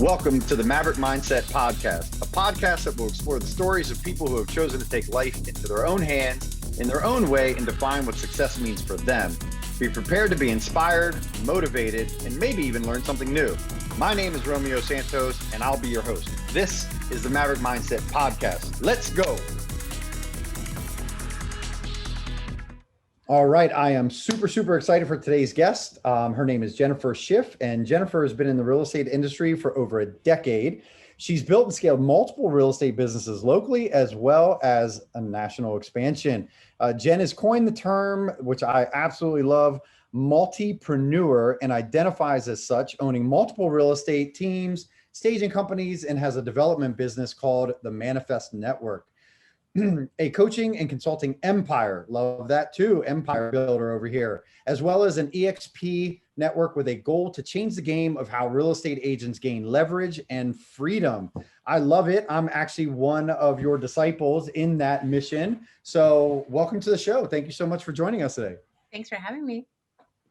Welcome to the Maverick Mindset podcast, a podcast that will explore the stories of people who have chosen to take life into their own hands, in their own way, and define what success means for them. Be prepared to be inspired, motivated, and maybe even learn something new. My name is Romeo Santos, and I'll be your host. This is the Maverick Mindset podcast. Let's go. All right, I am super excited for today's guest. Her name is Schiff, and Jennifer has been in the real estate industry for over a decade. She's built and scaled multiple real estate businesses locally, as well as a national expansion. Jen has coined the term, which I absolutely love, multipreneur, and identifies as such, owning multiple real estate teams, staging companies, and has a development business called the Manifest Network. A coaching and consulting empire, love that too, empire builder over here, as well as an EXP network with a goal to change the game of how real estate agents gain leverage and freedom. I love it. I'm actually one of your disciples in that mission. So welcome to the show. Thank you so much for joining us today. Thanks for having me.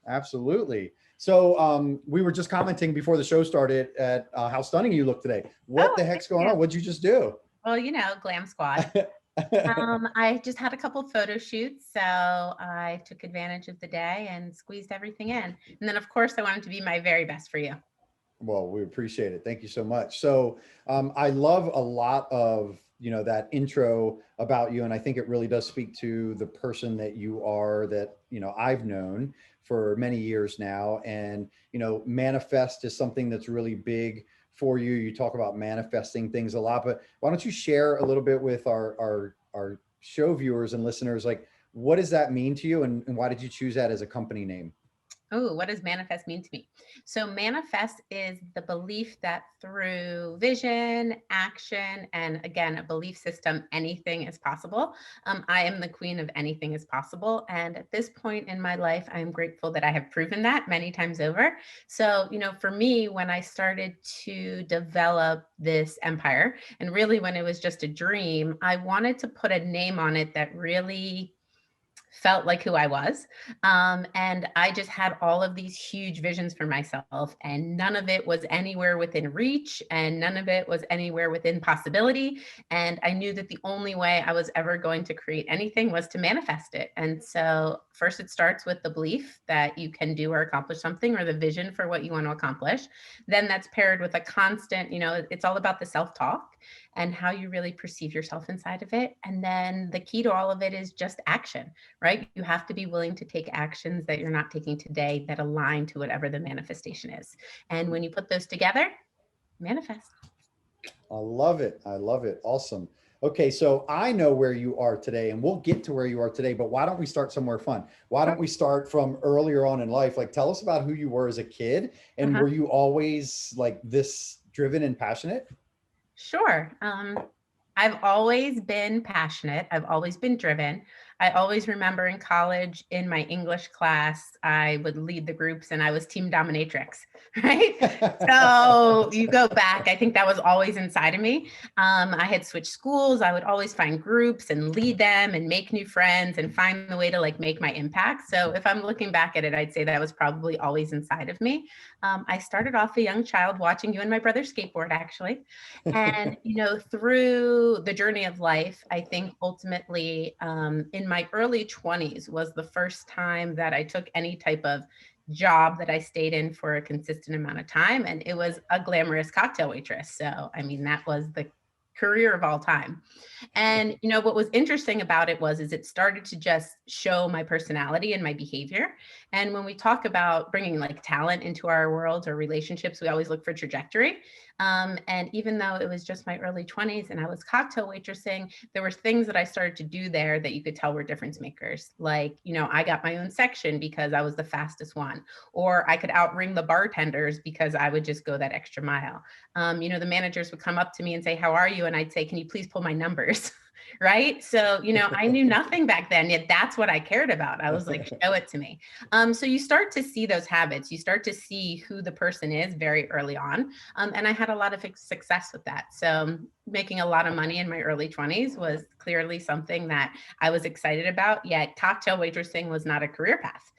Absolutely. So we were just commenting before the show started at how stunning you look today. What the heck's going on? What'd you just do? Well, you know, glam squad. I just had a couple of photo shoots, so I took advantage of the day and squeezed everything in. And then, of course, I wanted to be my very best for you. Well, we appreciate it. Thank you so much. So I love a lot of, that intro about you. And I think it really does speak to the person that you are that, I've known for many years now. And, manifest is something that's really big for you. You talk about manifesting things a lot, but why don't you share a little bit with our show viewers and listeners, like what does that mean to you and why did you choose that as a company name? Oh, what does manifest mean to me? So manifest is the belief that through vision, action, and again, a belief system, anything is possible. I am the queen of anything is possible. And at this point in my life, I am grateful that I have proven that many times over. So, for me, when I started to develop this empire, and really when it was just a dream, I wanted to put a name on it that really felt like who I was. And I just had all of these huge visions for myself, and none of it was anywhere within reach, and none of it was anywhere within possibility. And I knew that the only way I was ever going to create anything was to manifest it. And so first it starts with the belief that you can do or accomplish something, or the vision for what you want to accomplish. Then that's paired with a constant, it's all about the self-talk and how you really perceive yourself inside of it. And then the key to all of it is just action, right? You have to be willing to take actions that you're not taking today that align to whatever the manifestation is. And when you put those together, manifest. I love it. I love it. Awesome. Okay. So I know where you are today and we'll get to where you are today, but why don't we start somewhere fun? Why don't we start from earlier on in life? Like tell us about who you were as a kid and were you always like this driven and passionate? Sure. I've always been passionate. I've always been driven. I always remember in college in my English class, I would lead the groups and I was team dominatrix, right? So you go back, I think that was always inside of me. I had switched schools. I would always find groups and lead them and make new friends and find the way to like make my impact. So if I'm looking back at it, I'd say that was probably always inside of me. I started off a young child watching you and my brother skateboard actually. And, through the journey of life, I think ultimately in my early 20s was the first time that I took any type of job that I stayed in for a consistent amount of time. And it was a glamorous cocktail waitress. So, that was the career of all time. And, what was interesting about it is it started to just show my personality and my behavior. And when we talk about bringing like talent into our world or relationships, we always look for trajectory. And even though it was just my early 20s and I was cocktail waitressing, there were things that I started to do there that you could tell were difference makers. Like, I got my own section because I was the fastest one, or I could outring the bartenders because I would just go that extra mile. The managers would come up to me and say, "How are you?" And I'd say, "Can you please pull my numbers?" Right. So, I knew nothing back then, yet that's what I cared about. I was like, show it to me. So you start to see those habits, you start to see who the person is very early on. And I had a lot of success with that. So, making a lot of money in my early 20s was clearly something that I was excited about, yet cocktail waitressing was not a career path.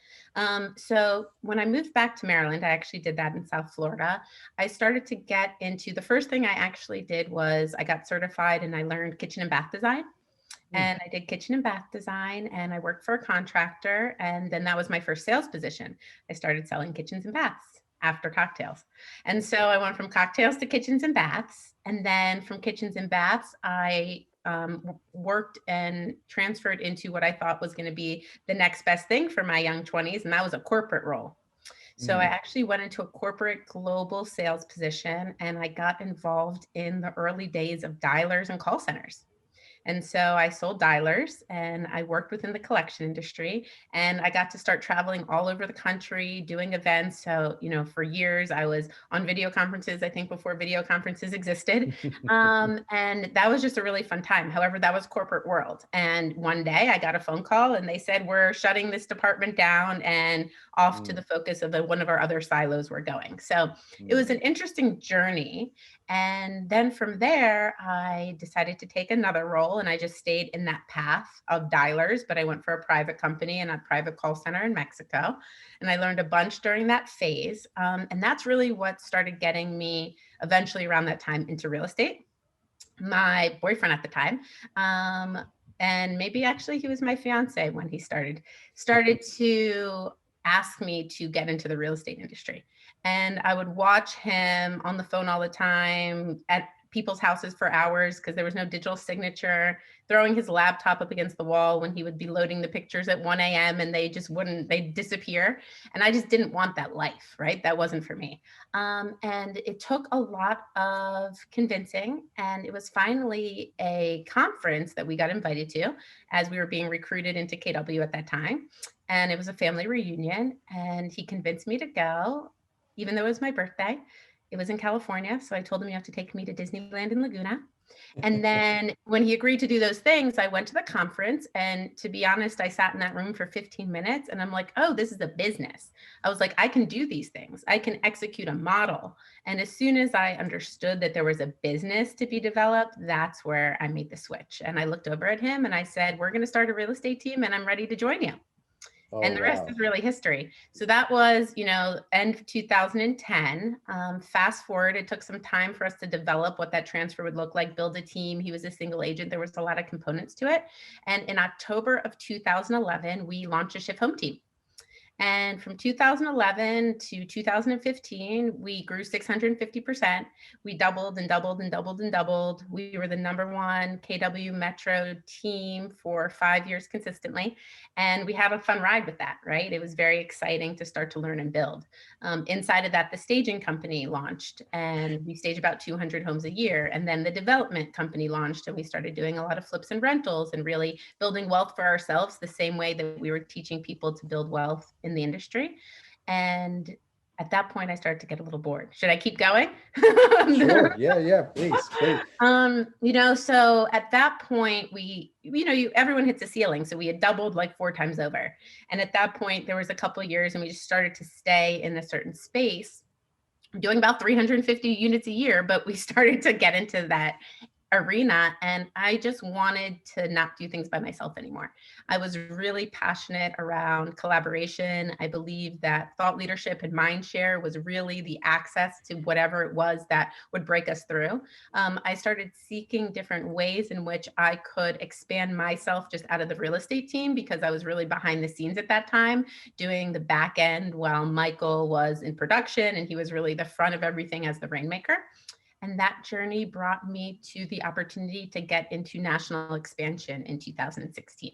So when I moved back to Maryland, I actually did that in South Florida. I started to get into, the first thing I actually did was I got certified and I learned kitchen and bath design. And I did kitchen and bath design, and I worked for a contractor. And then that was my first sales position. I started selling kitchens and baths after cocktails. And so I went from cocktails to kitchens and baths. And then from kitchens and baths, I worked and transferred into what I thought was going to be the next best thing for my young 20s. And that was a corporate role. So I actually went into a corporate global sales position, and I got involved in the early days of dialers and call centers. And so I sold dialers and I worked within the collection industry, and I got to start traveling all over the country doing events. So, for years I was on video conferences, I think before video conferences existed. And that was just a really fun time. However, that was corporate world. And one day I got a phone call and they said, we're shutting this department down and off to the focus of one of our other silos we're going. So it was an interesting journey. And then from there, I decided to take another role, and I just stayed in that path of dialers, but I went for a private company and a private call center in Mexico. And I learned a bunch during that phase. And that's really what started getting me eventually around that time into real estate. My boyfriend at the time, and maybe actually he was my fiance when he started to ask me to get into the real estate industry. And I would watch him on the phone all the time at people's houses for hours because there was no digital signature, throwing his laptop up against the wall when he would be loading the pictures at 1 a.m. and they'd disappear. And I just didn't want that life, right? That wasn't for me. And it took a lot of convincing. And it was finally a conference that we got invited to as we were being recruited into KW at that time. And it was a family reunion, and he convinced me to go, even though it was my birthday. It was in California. So I told him, you have to take me to Disneyland in Laguna. And then when he agreed to do those things, I went to the conference. And to be honest, I sat in that room for 15 minutes and I'm like, oh, this is a business. I was like, I can do these things. I can execute a model. And as soon as I understood that there was a business to be developed, that's where I made the switch. And I looked over at him and I said, we're going to start a real estate team and I'm ready to join you. And the rest is really history. So that was, end of 2010. Fast forward, it took some time for us to develop what that transfer would look like, build a team. He was a single agent. There was a lot of components to it. And in October of 2011, we launched a Schiff home team. And from 2011 to 2015, we grew 650%. We doubled and doubled and doubled and doubled. We were the #1 KW Metro team for 5 years consistently. And we had a fun ride with that, right? It was very exciting to start to learn and build. Inside of that, the staging company launched, and we stage about 200 homes a year. And then the development company launched, and we started doing a lot of flips and rentals and really building wealth for ourselves the same way that we were teaching people to build wealth in the industry. And at that point, I started to get a little bored. Should I keep going? Sure. Yeah. Please. So at that point, everyone hits a ceiling. So we had doubled like 4 times over. And at that point, there was a couple of years and we just started to stay in a certain space, doing about 350 units a year, but we started to get into that arena, and I just wanted to not do things by myself anymore. I was really passionate around collaboration. I believe that thought leadership and mind share was really the access to whatever it was that would break us through. I started seeking different ways in which I could expand myself just out of the real estate team, because I was really behind the scenes at that time, doing the back end while Michael was in production, and he was really the front of everything as the rainmaker. And that journey brought me to the opportunity to get into national expansion in 2016.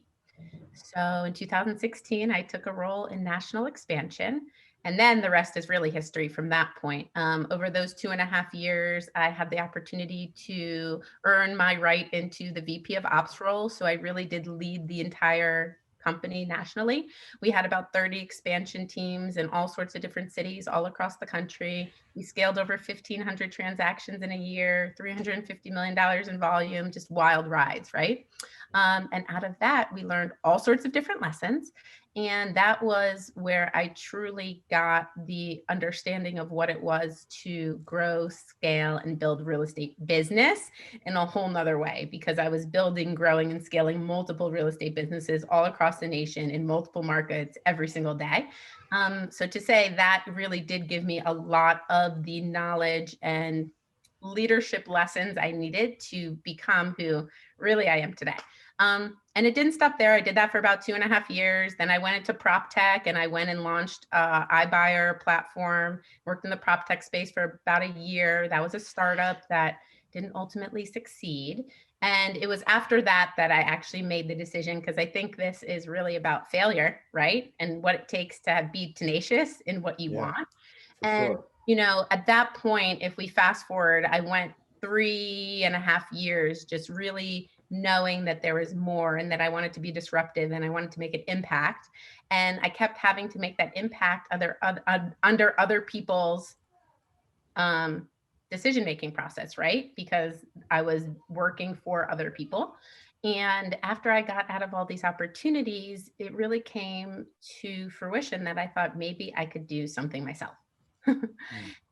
So in 2016, I took a role in national expansion. And then the rest is really history from that point. Over those 2.5 years, I had the opportunity to earn my right into the VP of Ops role. So I really did lead the entire company nationally. We had about 30 expansion teams in all sorts of different cities all across the country. We scaled over 1,500 transactions in a year, $350 million in volume, just wild rides, right? And out of that, we learned all sorts of different lessons. And that was where I truly got the understanding of what it was to grow, scale, and build real estate business in a whole nother way, because I was building, growing, and scaling multiple real estate businesses all across the nation in multiple markets every single day. So to say that really did give me a lot of the knowledge and leadership lessons I needed to become who really I am today. And it didn't stop there. I did that for about 2.5 years. Then I went into prop tech and I went and launched iBuyer platform, worked in the prop tech space for about a year. That was a startup that didn't ultimately succeed. And it was after that that I actually made the decision, because I think this is really about failure, right? And what it takes to be tenacious in what you Yeah, want. for And, sure. at that point, if we fast forward, I went 3.5 years just really knowing that there was more and that I wanted to be disruptive and I wanted to make an impact. And I kept having to make that impact under other people's um, decision-making process, right? Because I was working for other people. And after I got out of all these opportunities, it really came to fruition that I thought maybe I could do something myself. Mm.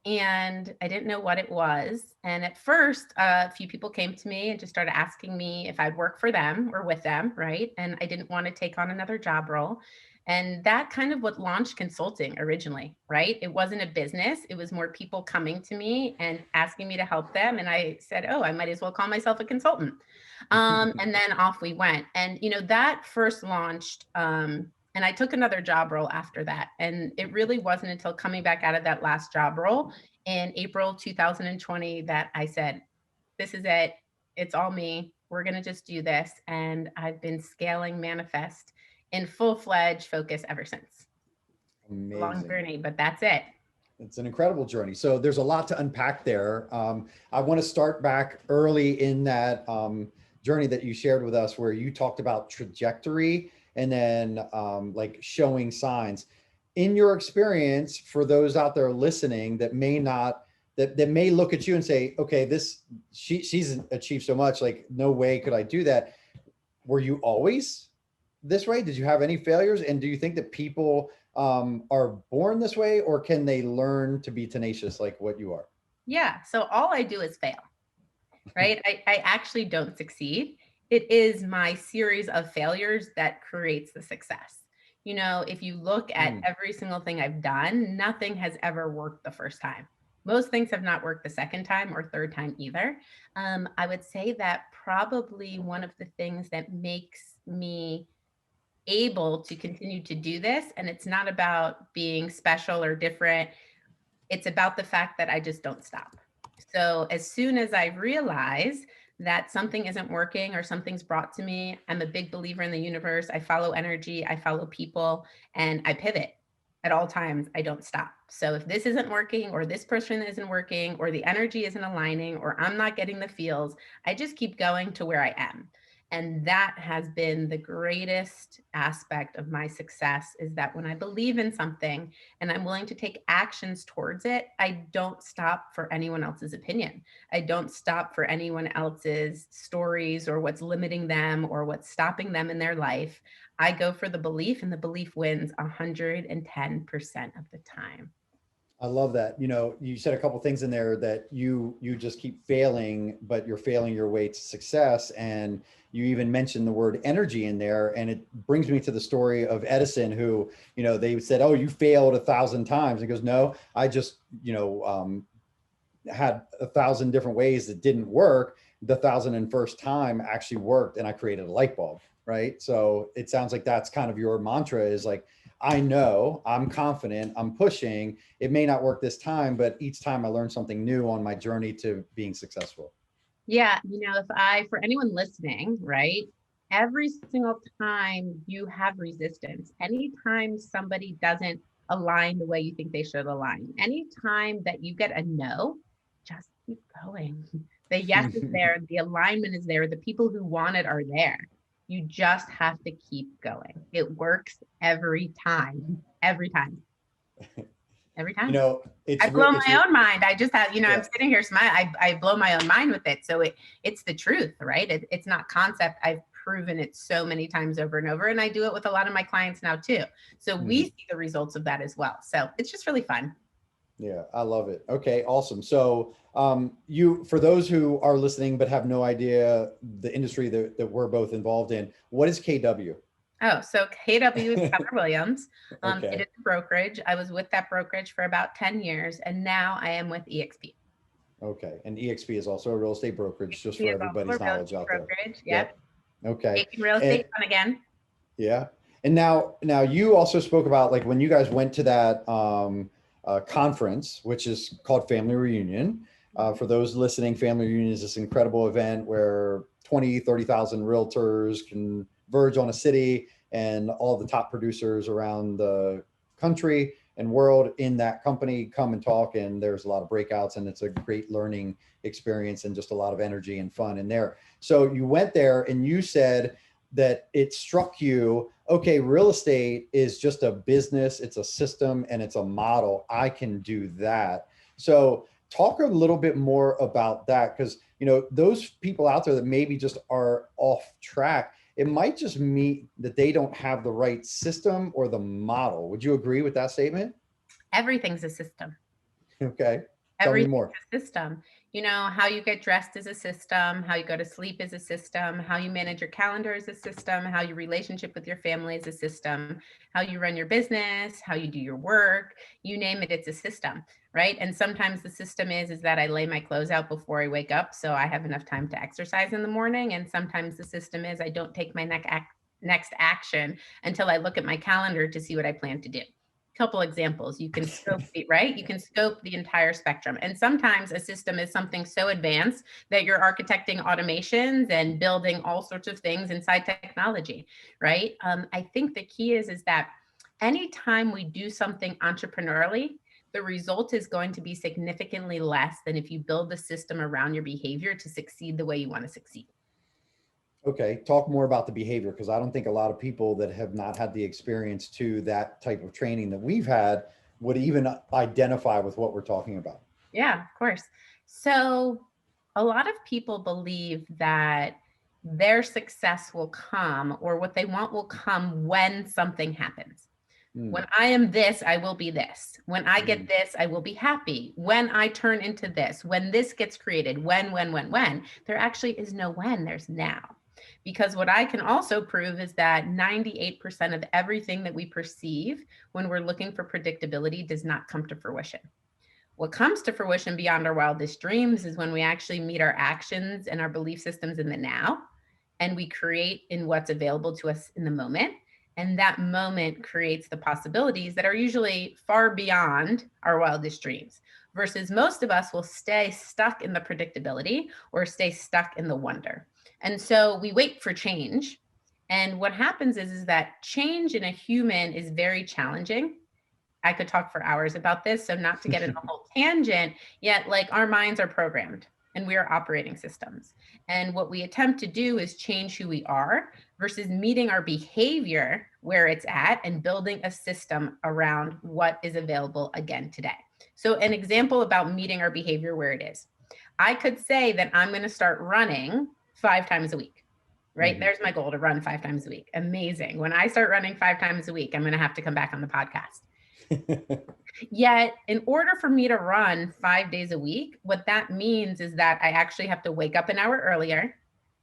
And I didn't know what it was. And at first, a few people came to me and just started asking me if I'd work for them or with them, right? And I didn't want to take on another job role. And that kind of what launched consulting originally, right? It wasn't a business. It was more people coming to me and asking me to help them. And I said, oh, I might as well call myself a consultant. And then off we went. And, that first launched, and I took another job role after that. And it really wasn't until coming back out of that last job role in April 2020 that I said, this is it. It's all me. We're going to just do this. And I've been scaling Manifest in full-fledged focus ever since. A long Amazing. journey, but that's it. It's an incredible journey. So there's a lot to unpack there. I want to start back early in that journey that you shared with us, where you talked about trajectory and then like showing signs. In your experience, for those out there listening that may not, that may look at you and say, okay, she's achieved so much, like no way could I do that. Were you always this way? Did you have any failures? And do you think that people are born this way, or can they learn to be tenacious like what you are? Yeah. So all I do is fail, right? I actually don't succeed. It is my series of failures that creates the success. If you look at Mm. every single thing I've done, nothing has ever worked the first time. Most things have not worked the second time or third time either. I would say that probably one of the things that makes me able to continue to do this, and it's not about being special or different, it's about the fact that I just don't stop. So as soon as I realize that something isn't working or something's brought to me, I'm a big believer in the universe. I follow energy, I follow people, and I pivot at all times. I don't stop. So if this isn't working, or this person isn't working, or the energy isn't aligning, or I'm not getting the feels, I just keep going to where I am. And that has been the greatest aspect of my success, is that when I believe in something and I'm willing to take actions towards it, I don't stop for anyone else's opinion. I don't stop for anyone else's stories or what's limiting them or what's stopping them in their life. I go for the belief, and the belief wins 110% of the time. I love that. You said a couple things in there that you just keep failing, but you're failing your way to success. And you even mentioned the word energy in there. And it brings me to the story of Edison, who, they said, oh, you failed 1,000 times. He goes, no, I just, had 1,000 different ways that didn't work. The 1,001st time actually worked, and I created a light bulb. Right. So it sounds like that's kind of your mantra, is like, I know, I'm confident, I'm pushing. It may not work this time, but each time I learn something new on my journey to being successful. Yeah. For anyone listening, right? Every single time you have resistance, anytime somebody doesn't align the way you think they should align, anytime that you get a no, just keep going. The yes is there, the alignment is there, the people who want it are there. You just have to keep going. It works every time, every time, every time. It's I blow it's my own mind. I just have, I'm yeah. sitting here smiling. I blow my own mind with it. So it's the truth, right? It's not concept. I've proven it so many times over and over. And I do it with a lot of my clients now too. So we see the results of that as well. So it's just really fun. Yeah, I love it. Okay, awesome. So for those who are listening but have no idea the industry that we're both involved in, what is KW? Oh, so KW is Keller Williams. It Okay. is a brokerage. I was with that brokerage for about 10 years, and now I am with EXP. Okay. And EXP is also a real estate brokerage, just EXP for is also everybody's a real knowledge estate out there. brokerage. Yep. Yep. Okay. Making real And estate fun again. yeah. And now you also spoke about like when you guys went to that conference, which is called Family Reunion. For those listening, Family Reunion is this incredible event where 20, 30,000 realtors converge on a city, and all the top producers around the country and world in that company come and talk, and there's a lot of breakouts, and it's a great learning experience and just a lot of energy and fun in there. So you went there and you said that it struck you, okay, real estate is just a business, it's a system, and it's a model. I can do that. So talk a little bit more about that, because those people out there that maybe just are off track, it might just mean that they don't have the right system or the model. Would you agree with that statement? Everything's a system. Okay. Tell me Everything's more. a system. How you get dressed is a system. How you go to sleep is a system. How you manage your calendar is a system. How your relationship with your family is a system. How you run your business, how you do your work, you name it, it's a system, right? And sometimes the system is that I lay my clothes out before I wake up so I have enough time to exercise in the morning. And sometimes the system is I don't take my next action until I look at my calendar to see what I plan to do. Couple examples. You can scope the, right? You can scope the entire spectrum. And sometimes a system is something so advanced that you're architecting automations and building all sorts of things inside technology, right? I think the key is that anytime we do something entrepreneurially, the result is going to be significantly less than if you build the system around your behavior to succeed the way you want to succeed. Okay, talk more about the behavior, because I don't think a lot of people that have not had the experience to that type of training that we've had would even identify with what we're talking about. Yeah, of course. So a lot of people believe that their success will come, or what they want will come when something happens. When I am this, I will be this. When I get this, I will be happy. When I turn into this, when this gets created, when, there actually is no when, there's now. Because what I can also prove is that 98% of everything that we perceive when we're looking for predictability does not come to fruition. What comes to fruition beyond our wildest dreams is when we actually meet our actions and our belief systems in the now, and we create in what's available to us in the moment. And that moment creates the possibilities that are usually far beyond our wildest dreams, versus most of us will stay stuck in the predictability or stay stuck in the wonder. And so we wait for change. And what happens is that change in a human is very challenging. I could talk for hours about this, so not to get in a whole tangent, yet like our minds are programmed and we are operating systems. And what we attempt to do is change who we are versus meeting our behavior where it's at and building a system around what is available again today. So an example about meeting our behavior where it is. I could say that I'm going to start running 5 times a week. Right? There's my goal, to run 5 times a week. Amazing. When I start running 5 times a week, I'm going to have to come back on the podcast. Yet, in order for me to run 5 days a week, what that means is that I actually have to wake up an hour earlier.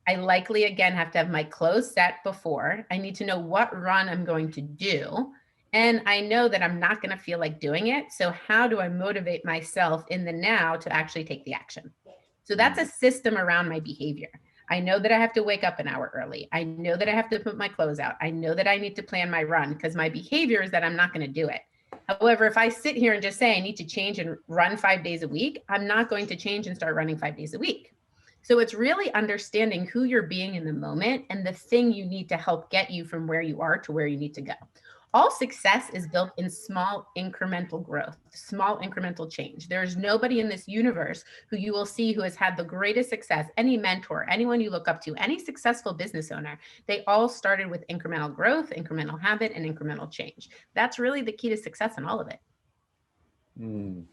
I likely, again, have to have my clothes set before. I need to know what run I'm going to do. And I know that I'm not going to feel like doing it. So how do I motivate myself in the now to actually take the action? So that's a system around my behavior. I know that I have to wake up an hour early. I know that I have to put my clothes out. I know that I need to plan my run, because my behavior is that I'm not going to do it. However, if I sit here and just say I need to change and run 5 days a week, I'm not going to change and start running 5 days a week. So it's really understanding who you're being in the moment and the thing you need to help get you from where you are to where you need to go. All success is built in small incremental growth, small incremental change. There's nobody in this universe who you will see who has had the greatest success, any mentor, anyone you look up to, any successful business owner. They all started with incremental growth, incremental habit, and incremental change. That's really the key to success in all of it.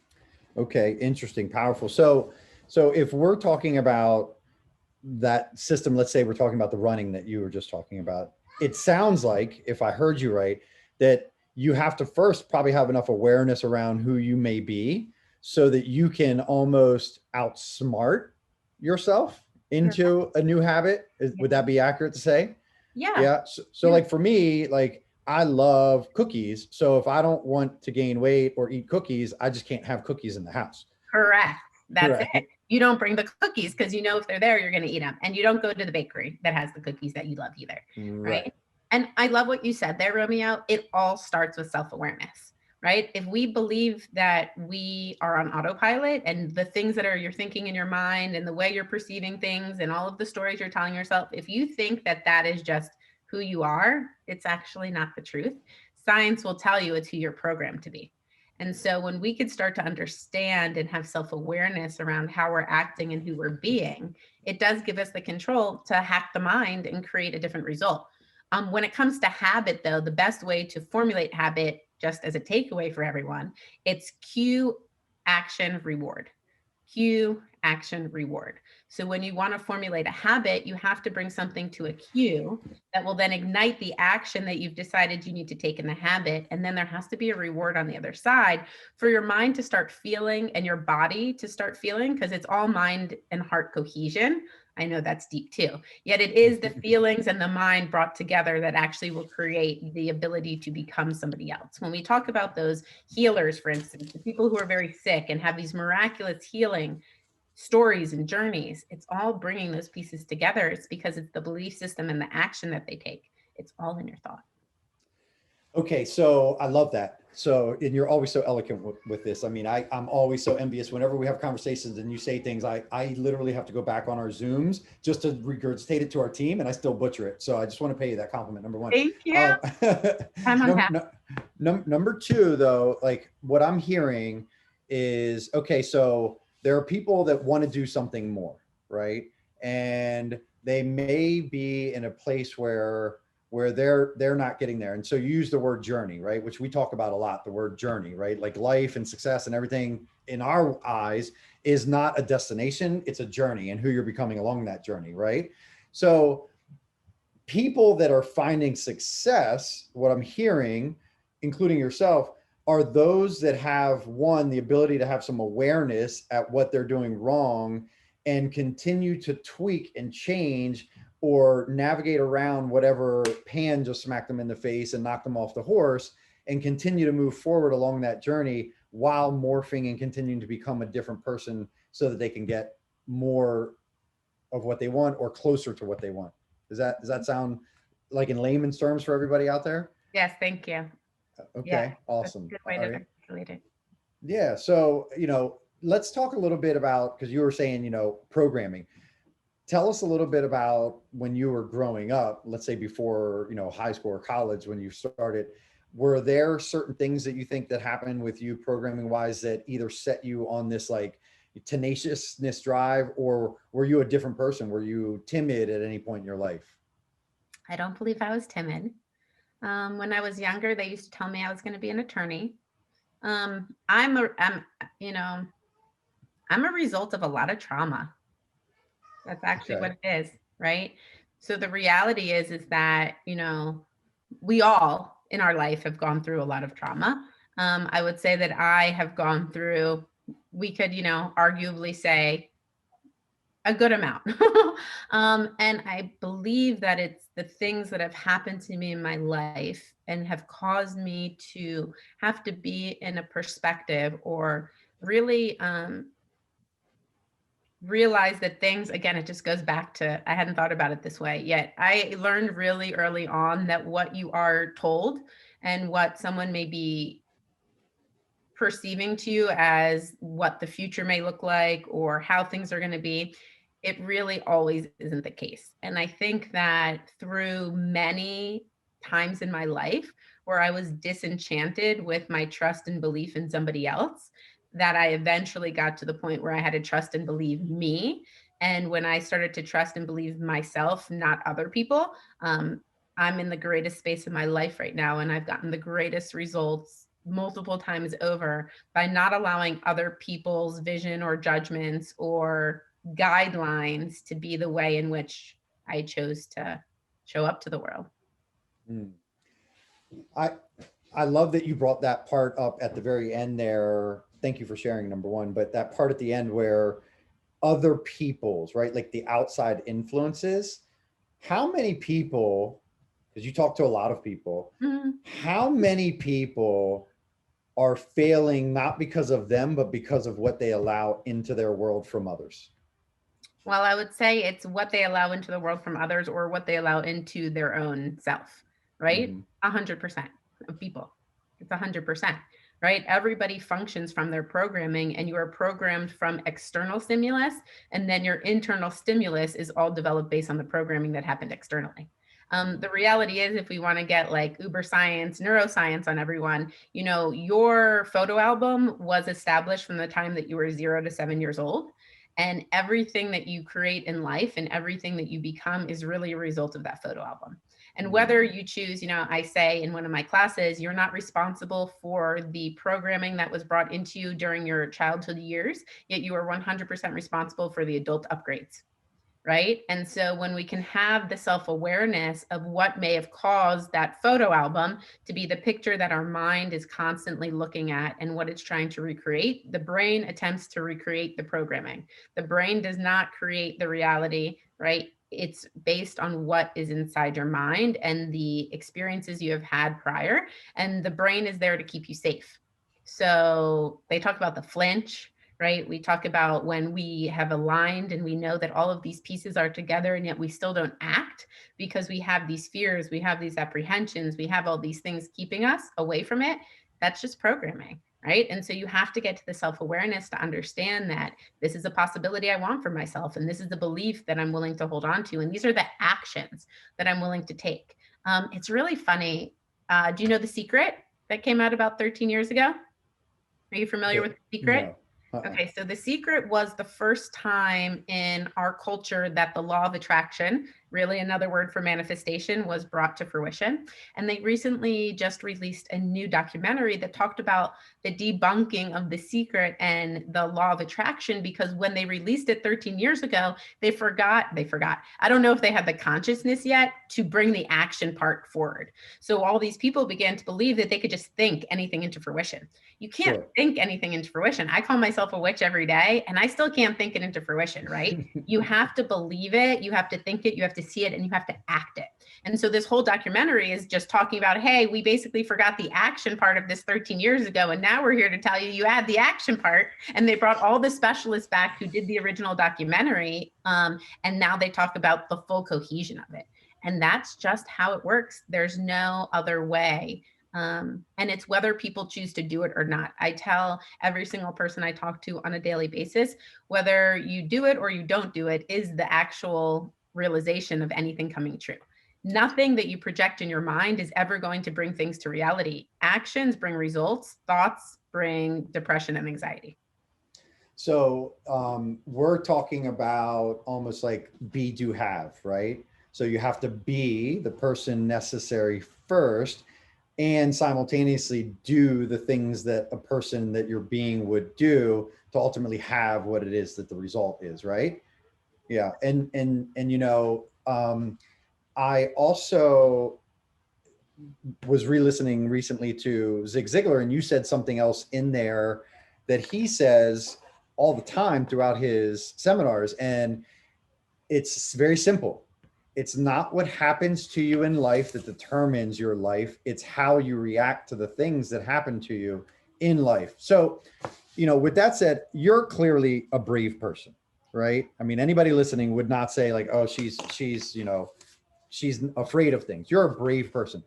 Okay, interesting, powerful. So if we're talking about that system, let's say we're talking about the running that you were just talking about, it sounds like, if I heard you right, that you have to first probably have enough awareness around who you may be so that you can almost outsmart yourself into a new habit. Would that be accurate to say? Yeah. Yeah. So like for me, like I love cookies. So if I don't want to gain weight or eat cookies, I just can't have cookies in the house. Correct. That's it. Right. You don't bring the cookies because you know if they're there, you're going to eat them. And you don't go to the bakery that has the cookies that you love either. Right. Right. And I love what you said there, Romeo. It all starts with self-awareness, right? If we believe that we are on autopilot and the things that are you're thinking in your mind and the way you're perceiving things and all of the stories you're telling yourself, if you think that that is just who you are, it's actually not the truth. Science will tell you it's who you're programmed to be. And so when we could start to understand and have self-awareness around how we're acting and who we're being, it does give us the control to hack the mind and create a different result. When it comes to habit, though, the best way to formulate habit, just as a takeaway for everyone, it's cue, action, reward. Cue, action, reward. So when you want to formulate a habit, you have to bring something to a cue that will then ignite the action that you've decided you need to take in the habit. And then there has to be a reward on the other side for your mind to start feeling and your body to start feeling, because it's all mind and heart cohesion. I know that's deep too. Yet it is the feelings and the mind brought together that actually will create the ability to become somebody else. When we talk about those healers, for instance, the people who are very sick and have these miraculous healing stories and journeys, it's all bringing those pieces together. It's because it's the belief system and the action that they take. It's all in your thought. Okay, so I love that. So, and you're always so eloquent with this. I mean, I'm always so envious whenever we have conversations and you say things. I literally have to go back on our Zooms just to regurgitate it to our team, and I still butcher it. So I just want to pay you that compliment. Number one. Thank you. I'm unhappy. Number two, though, like what I'm hearing is okay. So there are people that want to do something more, right? And they may be in a place where they're not getting there. And so you use the word journey, right? Which we talk about a lot, the word journey, right? Like life and success and everything in our eyes is not a destination, it's a journey and who you're becoming along that journey, right? So people that are finding success, what I'm hearing, including yourself, are those that have one, the ability to have some awareness at what they're doing wrong and continue to tweak and change or navigate around whatever pan just smacked them in the face and knocked them off the horse and continue to move forward along that journey while morphing and continuing to become a different person so that they can get more of what they want or closer to what they want. Does that sound like in layman's terms for everybody out there? Yes, thank you. Okay, Yeah, awesome. that's a good way All to right. articulate it. Yeah. So, let's talk a little bit about, because you were saying, programming. Tell us a little bit about when you were growing up, let's say before, high school or college, when you started, were there certain things that you think that happened with you programming wise that either set you on this like tenaciousness drive, or were you a different person? Were you timid at any point in your life? I don't believe I was timid. When I was younger, they used to tell me I was going to be an attorney. I'm, you know, I'm a result of a lot of trauma. That's actually Okay. what it is, right? So the reality is that, we all in our life have gone through a lot of trauma. I would say that I have gone through, we could, arguably say a good amount. And I believe that it's the things that have happened to me in my life and have caused me to have to be in a perspective or really realize that things, again, it just goes back to, I hadn't thought about it this way yet. I learned really early on that what you are told and what someone may be perceiving to you as what the future may look like or how things are going to be, it really always isn't the case. And I think that through many times in my life where I was disenchanted with my trust and belief in somebody else, that I eventually got to the point where I had to trust and believe me. And when I started to trust and believe myself, not other people, I'm in the greatest space of my life right now. And I've gotten the greatest results multiple times over by not allowing other people's vision or judgments or guidelines to be the way in which I chose to show up to the world. Mm. I I love that you brought that part up at the very end there. Thank you for sharing, number one. But that part at the end where other people's, right? Like the outside influences. How many people, because you talk to a lot of people, Mhm. how many people are failing not because of them, but because of what they allow into their world from others? Well, I would say it's what they allow into the world from others or what they allow into their own self, right? Mm-hmm. 100% of people. It's 100%, right? Everybody functions from their programming, and you are programmed from external stimulus. And then your internal stimulus is all developed based on the programming that happened externally. The reality is, if we want to get like uber science, neuroscience on everyone, you know, your photo album was established from the time that you were 0 to 7 years old. And everything that you create in life and everything that you become is really a result of that photo album. And whether you choose, you know, I say in one of my classes, you're not responsible for the programming that was brought into you during your childhood years, yet you are 100% responsible for the adult upgrades. Right. And so when we can have the self awareness of what may have caused that photo album to be the picture that our mind is constantly looking at and what it's trying to recreate, the brain attempts to recreate the programming. The brain does not create the reality, right? It's based on what is inside your mind and the experiences you have had prior. And the brain is there to keep you safe. So they talk about the flinch, right? We talk about when we have aligned and we know that all of these pieces are together and yet we still don't act because we have these fears, we have these apprehensions, we have all these things keeping us away from it. That's just programming, right? And so you have to get to the self-awareness to understand that this is a possibility I want for myself, and this is the belief that I'm willing to hold on to, and these are the actions that I'm willing to take. It's really funny. Do you know The Secret that came out about 13 years ago? Are you familiar with The Secret? No. Uh-uh. Okay, so The Secret was the first time in our culture that the law of attraction, really another word for manifestation, was brought to fruition. And they recently just released a new documentary that talked about the debunking of The Secret and the law of attraction, because when they released it 13 years ago, they forgot. I don't know if they had the consciousness yet to bring the action part forward. So all these people began to believe that they could just think anything into fruition. You can't Sure. think anything into fruition. I call myself a witch every day and I still can't think it into fruition, right? You have to believe it, you have to think it, you have to see it, and you have to act it. And so this whole documentary is just talking about, hey, we basically forgot the action part of this 13 years ago. And now we're here to tell you, you add the action part. And they brought all the specialists back who did the original documentary. And now they talk about the full cohesion of it. And that's just how it works. There's no other way. And it's whether people choose to do it or not. I tell every single person I talk to on a daily basis, whether you do it or you don't do it is the actual realization of anything coming true. Nothing that you project in your mind is ever going to bring things to reality. Actions bring results, thoughts bring depression and anxiety. So we're talking about almost like be, do, have, right? So you have to be the person necessary first and simultaneously do the things that a person that you're being would do to ultimately have what it is that the result is, right? Yeah. And you know, I also was re-listening recently to Zig Ziglar, and you said something else in there that he says all the time throughout his seminars, and it's very simple. It's not what happens to you in life that determines your life. It's how you react to the things that happen to you in life. So, you know, with that said, you're clearly a brave person, right? I mean, anybody listening would not say like, oh, you know, she's afraid of things. You're a brave person.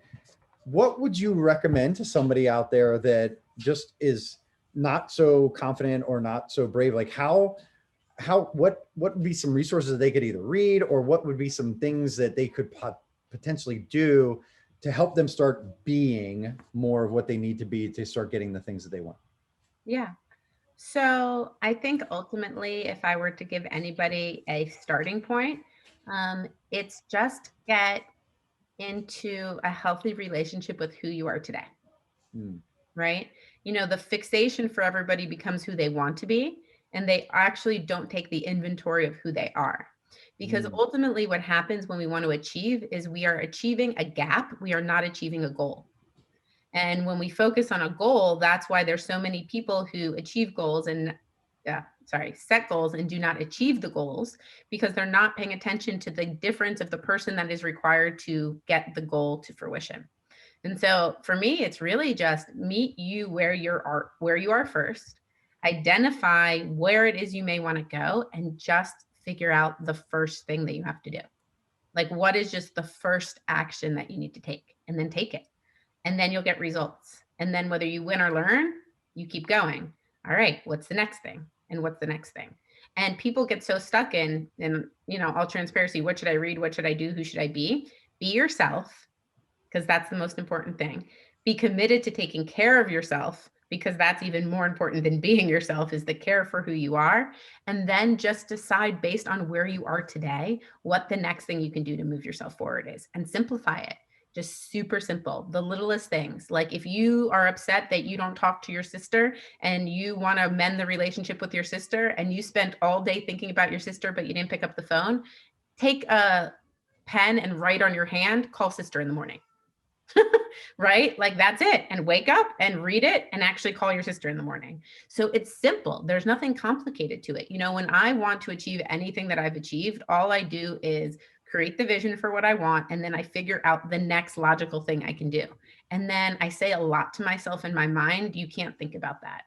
What would you recommend to somebody out there that just is not so confident or not so brave? Like what would be some resources they could either read, or what would be some things that they could potentially do to help them start being more of what they need to be to start getting the things that they want? Yeah. So I think ultimately, if I were to give anybody a starting point, it's just get into a healthy relationship with who you are today, Mm, right? You know, the fixation for everybody becomes who they want to be. and they actually don't take the inventory of who they are. Because ultimately what happens when we want to achieve is we are achieving a gap. We are not achieving a goal. And when we focus on a goal, that's why there's so many people who achieve goals and set goals and do not achieve the goals, because they're not paying attention to the difference of the person that is required to get the goal to fruition. And so for me, it's really just meet you where you are first, identify where it is you may want to go, and just figure out the first thing that you have to do. Like, what is just the first action that you need to take, and then take it. And then you'll get results. And then whether you win or learn, you keep going. All right, what's the next thing? And what's the next thing? And people get so stuck in, all transparency, what should I read? What should I do? Who should I be? Be yourself, because that's the most important thing. Be committed to taking care of yourself, because that's even more important than being yourself, is the care for who you are. And then just decide, based on where you are today, what the next thing you can do to move yourself forward is, and simplify it. Just super simple, the littlest things. Like, if you are upset that you don't talk to your sister and you want to mend the relationship with your sister, and you spent all day thinking about your sister, but you didn't pick up the phone, take a pen and write on your hand, call sister in the morning. Right? Like, that's it. And wake up and read it and actually call your sister in the morning. So it's simple. There's nothing complicated to it. When I want to achieve anything that I've achieved, all I do is create the vision for what I want, and then I figure out the next logical thing I can do. And then I say a lot to myself in my mind, you can't think about that.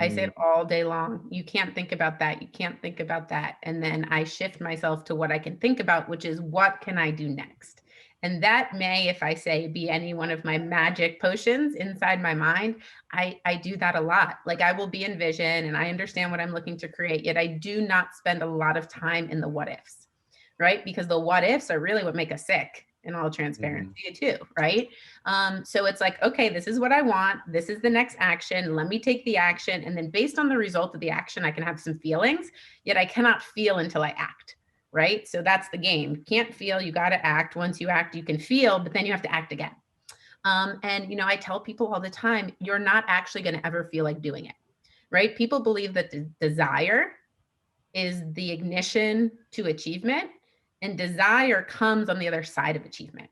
I say it all day long. You can't think about that. You can't think about that. And then I shift myself to what I can think about, which is, what can I do next? And that may, if I say, be any one of my magic potions inside my mind. I do that a lot. Like, I will be in vision and I understand what I'm looking to create, yet I do not spend a lot of time in the what ifs, right? Because the what ifs are really what make us sick, in all transparency too, right? So it's like, okay, this is what I want. This is the next action. Let me take the action. And then based on the result of the action, I can have some feelings, yet I cannot feel until I act. Right? So that's the game. You can't feel, you got to act. Once you act, you can feel, but then you have to act again. And I tell people all the time, you're not actually going to ever feel like doing it, right? People believe that the desire is the ignition to achievement, and desire comes on the other side of achievement.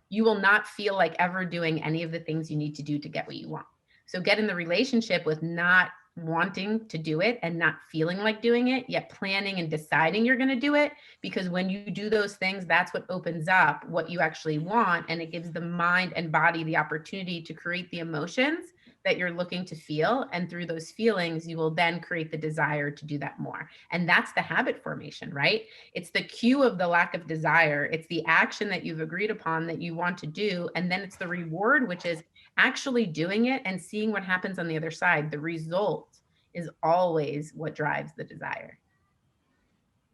You will not feel like ever doing any of the things you need to do to get what you want. So get in the relationship with not wanting to do it and not feeling like doing it, yet planning and deciding you're going to do it. Because when you do those things, that's what opens up what you actually want. And it gives the mind and body the opportunity to create the emotions that you're looking to feel. And through those feelings, you will then create the desire to do that more. And that's the habit formation, right? It's the cue of the lack of desire. It's the action that you've agreed upon that you want to do. And then it's the reward, which is actually doing it and seeing what happens on the other side. The result is always what drives the desire.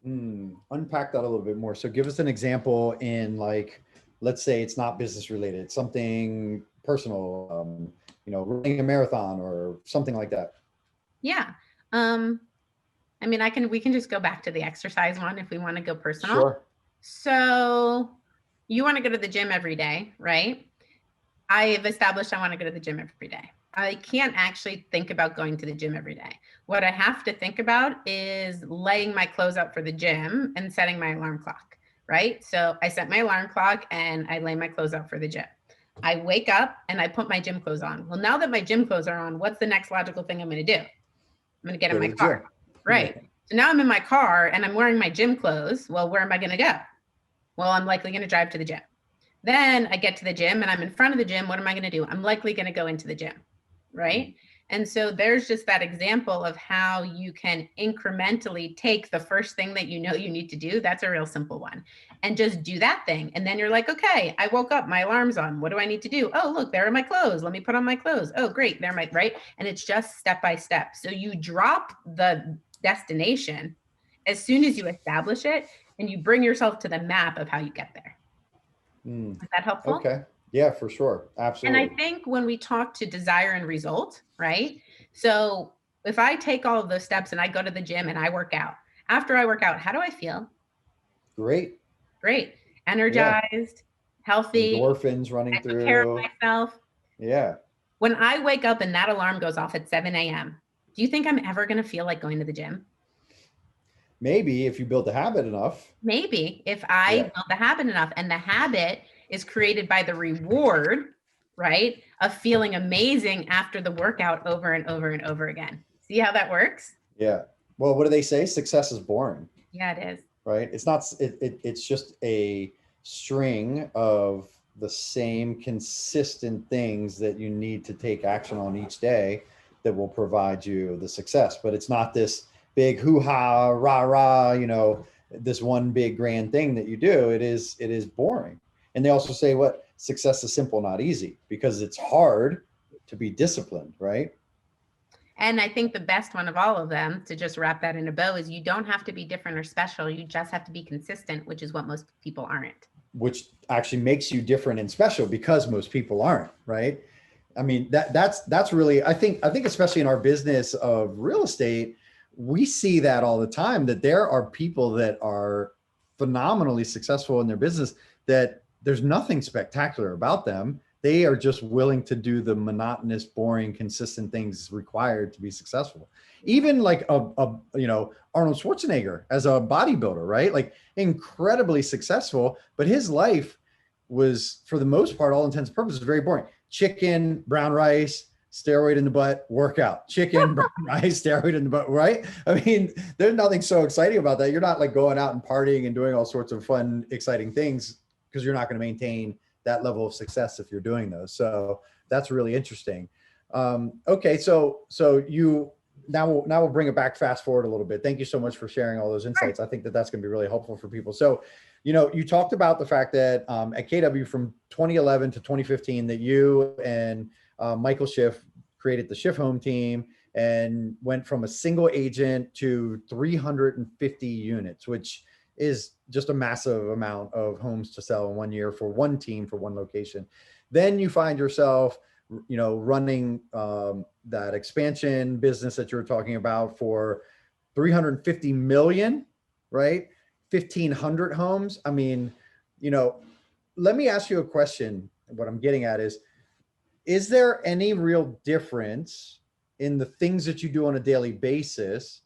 Unpack that a little bit more. So give us an example in, like, let's say it's not business related, something personal, running a marathon or something like that. Yeah. We can just go back to the exercise one if we want to go personal. Sure. So you want to go to the gym every day, right? I've established I want to go to the gym every day. I can't actually think about going to the gym every day. What I have to think about is laying my clothes out for the gym and setting my alarm clock, right? So I set my alarm clock and I lay my clothes out for the gym. I wake up and I put my gym clothes on. Well, now that my gym clothes are on, what's the next logical thing I'm going to do? I'm going to get in my car, right? Yeah. So now I'm in my car and I'm wearing my gym clothes. Well, where am I going to go? Well, I'm likely going to drive to the gym. Then I get to the gym and I'm in front of the gym. What am I going to do? I'm likely going to go into the gym, right? And so there's just that example of how you can incrementally take the first thing that you know you need to do. That's a real simple one. And just do that thing. And then you're like, okay, I woke up, my alarm's on. What do I need to do? Oh, look, there are my clothes. Let me put on my clothes. Oh, great. They're my, right? And it's just step by step. So you drop the destination as soon as you establish it and you bring yourself to the map of how you get there. Is that helpful? Okay. Yeah, for sure. Absolutely. And I think when we talk to desire and result, right? So if I take all of those steps and I go to the gym and I work out, after I work out, how do I feel? Great. Energized, healthy. Endorphins running through. I take care of myself. Yeah. When I wake up and that alarm goes off at 7 a.m., Do you think I'm ever going to feel like going to the gym? Maybe if you build a habit enough. Maybe if I Yeah. build the habit enough, and the habit is created by the reward, right, of feeling amazing after the workout over and over and over again. See how that works? Yeah. Well, what do they say? Success is boring, Yeah, it is. right? It's not, it's just a string of the same consistent things that you need to take action on each day that will provide you the success. But it's not this big hoo-ha, rah-rah, this one big grand thing that you do. It is boring. And they also say what success is simple, not easy, because it's hard to be disciplined, right? And I think the best one of all of them, to just wrap that in a bow, is you don't have to be different or special. You just have to be consistent, which is what most people aren't. Which actually makes you different and special because most people aren't, right? I mean, that's really, I think especially in our business of real estate, we see that all the time, that there are people that are phenomenally successful in their business, that there's nothing spectacular about them. They are just willing to do the monotonous, boring, consistent things required to be successful. Even like Arnold Schwarzenegger as a bodybuilder, right? Like incredibly successful, but his life was, for the most part, all intents and purposes, very boring. Chicken, brown rice, steroid in the butt, workout. Chicken, brown rice, steroid in the butt, right? I mean, there's nothing so exciting about that. You're not like going out and partying and doing all sorts of fun, exciting things, because you're not going to maintain that level of success if you're doing those. So that's really interesting. Okay, so you now we'll bring it back, fast forward a little bit. Thank you so much for sharing all those insights. I think that that's going to be really helpful for people. So, you talked about the fact that at KW from 2011 to 2015, that you and Michael Schiff created the Schiff Home Team and went from a single agent to 350 units, which is just a massive amount of homes to sell in 1 year for one team, for one location. Then you find yourself, running that expansion business that you were talking about for 350 million, right? 1,500 homes. I mean, let me ask you a question. What I'm getting at is there any real difference in the things that you do on a daily basis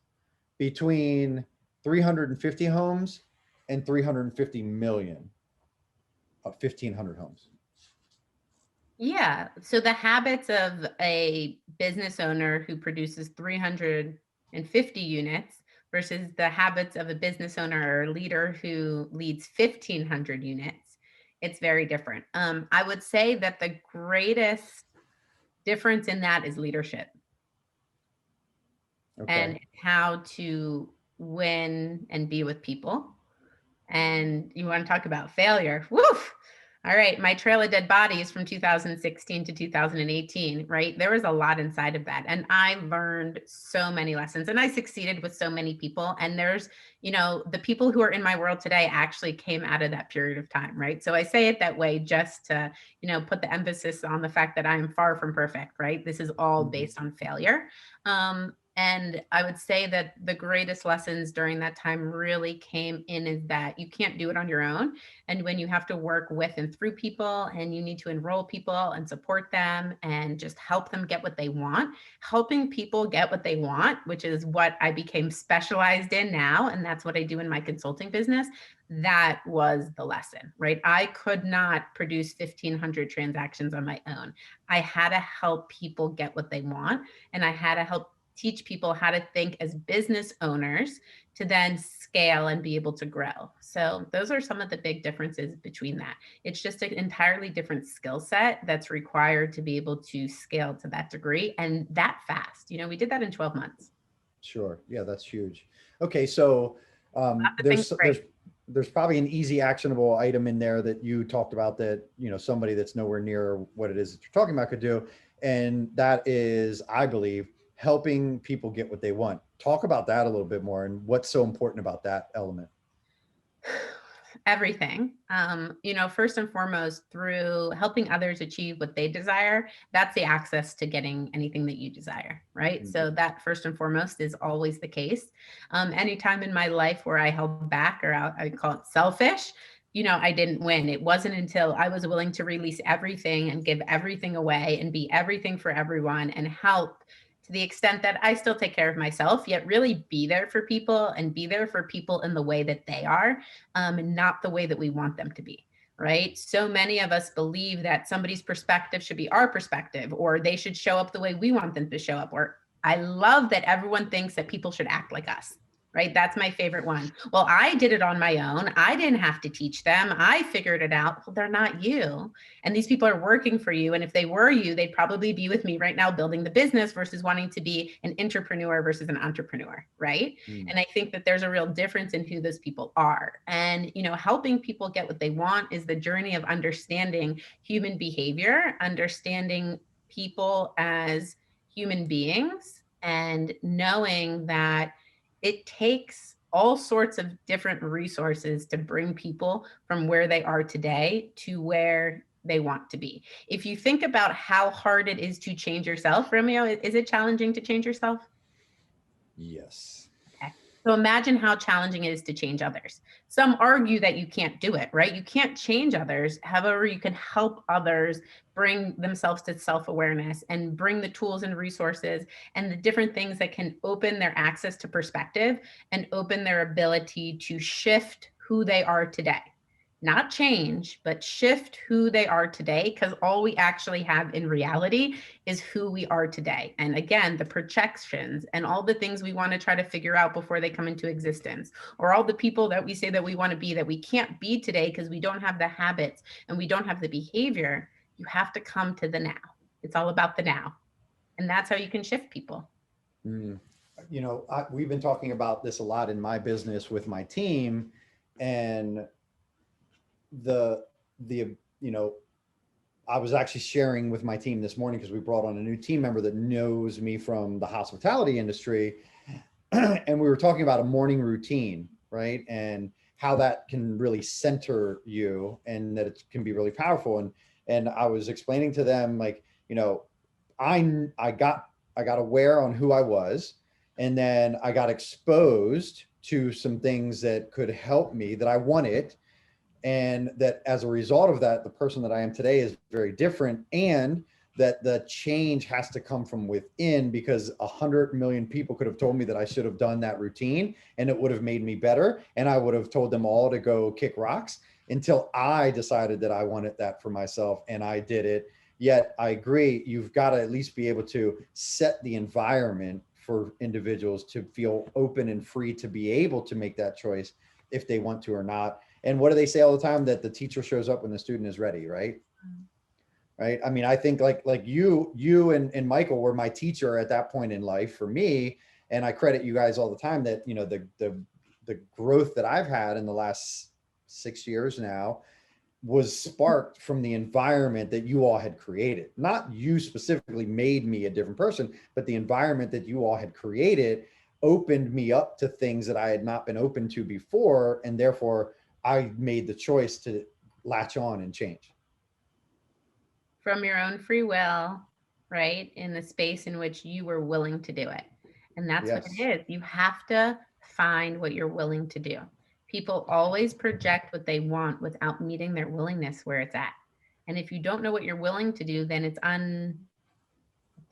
between 350 homes and 350 million of 1,500 homes? Yeah. So the habits of a business owner who produces 350 units versus the habits of a business owner or leader who leads 1,500 units, it's very different. I would say that the greatest difference in that is leadership Okay. and how to win and be with people. And you want to talk about failure? Woof. All right, my trail of dead bodies from 2016 to 2018, right? There was a lot inside of that. And I learned so many lessons and I succeeded with so many people. And there's, the people who are in my world today actually came out of that period of time, right? So I say it that way just to, put the emphasis on the fact that I am far from perfect, right? This is all Mhm. based on failure. And I would say that the greatest lessons during that time really came in is that you can't do it on your own. And when you have to work with and through people and you need to enroll people and support them and just help them get what they want, helping people get what they want, which is what I became specialized in now. And that's what I do in my consulting business. That was the lesson, right? I could not produce 1,500 transactions on my own. I had to help people get what they want. And I had to help teach people how to think as business owners to then scale and be able to grow. So those are some of the big differences between that. It's just an entirely different skill set that's required to be able to scale to that degree and that fast. We did that in 12 months. Sure. Yeah, that's huge. Okay, so Lots of things there's to break. there's probably an easy actionable item in there that you talked about that somebody that's nowhere near what it is that you're talking about could do, and that is, I believe, helping people get what they want. Talk about that a little bit more and what's so important about that element. Everything. First and foremost, through helping others achieve what they desire, that's the access to getting anything that you desire, right? Mhm. So that first and foremost is always the case. Anytime in my life where I held back, or I call it selfish, I didn't win. It wasn't until I was willing to release everything and give everything away and be everything for everyone and help to the extent that I still take care of myself, yet really be there for people and be there for people in the way that they are, and not the way that we want them to be. Right. So many of us believe that somebody's perspective should be our perspective, or they should show up the way we want them to show up. Or I love that everyone thinks that people should act like us. Right. That's my favorite one. Well, I did it on my own. I didn't have to teach them. I figured it out. Well, they're not you. And these people are working for you. And if they were you, they'd probably be with me right now building the business versus wanting to be an entrepreneur versus an entrepreneur. Right. And I think that there's a real difference in who those people are. And, helping people get what they want is the journey of understanding human behavior, understanding people as human beings, and knowing that it takes all sorts of different resources to bring people from where they are today to where they want to be. If you think about how hard it is to change yourself, Romeo, is it challenging to change yourself? Yes. Okay. So imagine how challenging it is to change others. Some argue that you can't do it, right? You can't change others. However, you can help others bring themselves to self-awareness and bring the tools and resources and the different things that can open their access to perspective and open their ability to shift who they are today. Not change, but shift who they are today, because all we actually have in reality is who we are today. And again, the projections and all the things we want to try to figure out before they come into existence, or all the people that we say that we want to be that we can't be today because we don't have the habits and we don't have the behavior. You have to come to the now. It's all about the now. And that's how you can shift people. We've been talking about this a lot in my business with my team, and I was actually sharing with my team this morning because we brought on a new team member that knows me from the hospitality industry. And we were talking about a morning routine, right? And how that can really center you and that it can be really powerful. And I was explaining to them, like, I got aware on who I was, and then I got exposed to some things that could help me that I wanted. And that as a result of that, the person that I am today is very different, and that the change has to come from within, because 100 million people could have told me that I should have done that routine and it would have made me better. And I would have told them all to go kick rocks until I decided that I wanted that for myself, and I did it. Yet I agree, you've got to at least be able to set the environment for individuals to feel open and free to be able to make that choice if they want to or not. And what do they say all the time? That the teacher shows up when the student is ready, right? Right. I mean, I think like you and Michael were my teacher at that point in life for me. And I credit you guys all the time that, the growth that I've had in the last 6 years now was sparked from the environment that you all had created. Not you specifically made me a different person, but the environment that you all had created opened me up to things that I had not been open to before. And therefore I made the choice to latch on and change. From your own free will, right? In the space in which you were willing to do it. And that's what it is. You have to find what you're willing to do. People always project what they want without meeting their willingness where it's at. And if you don't know what you're willing to do, then it's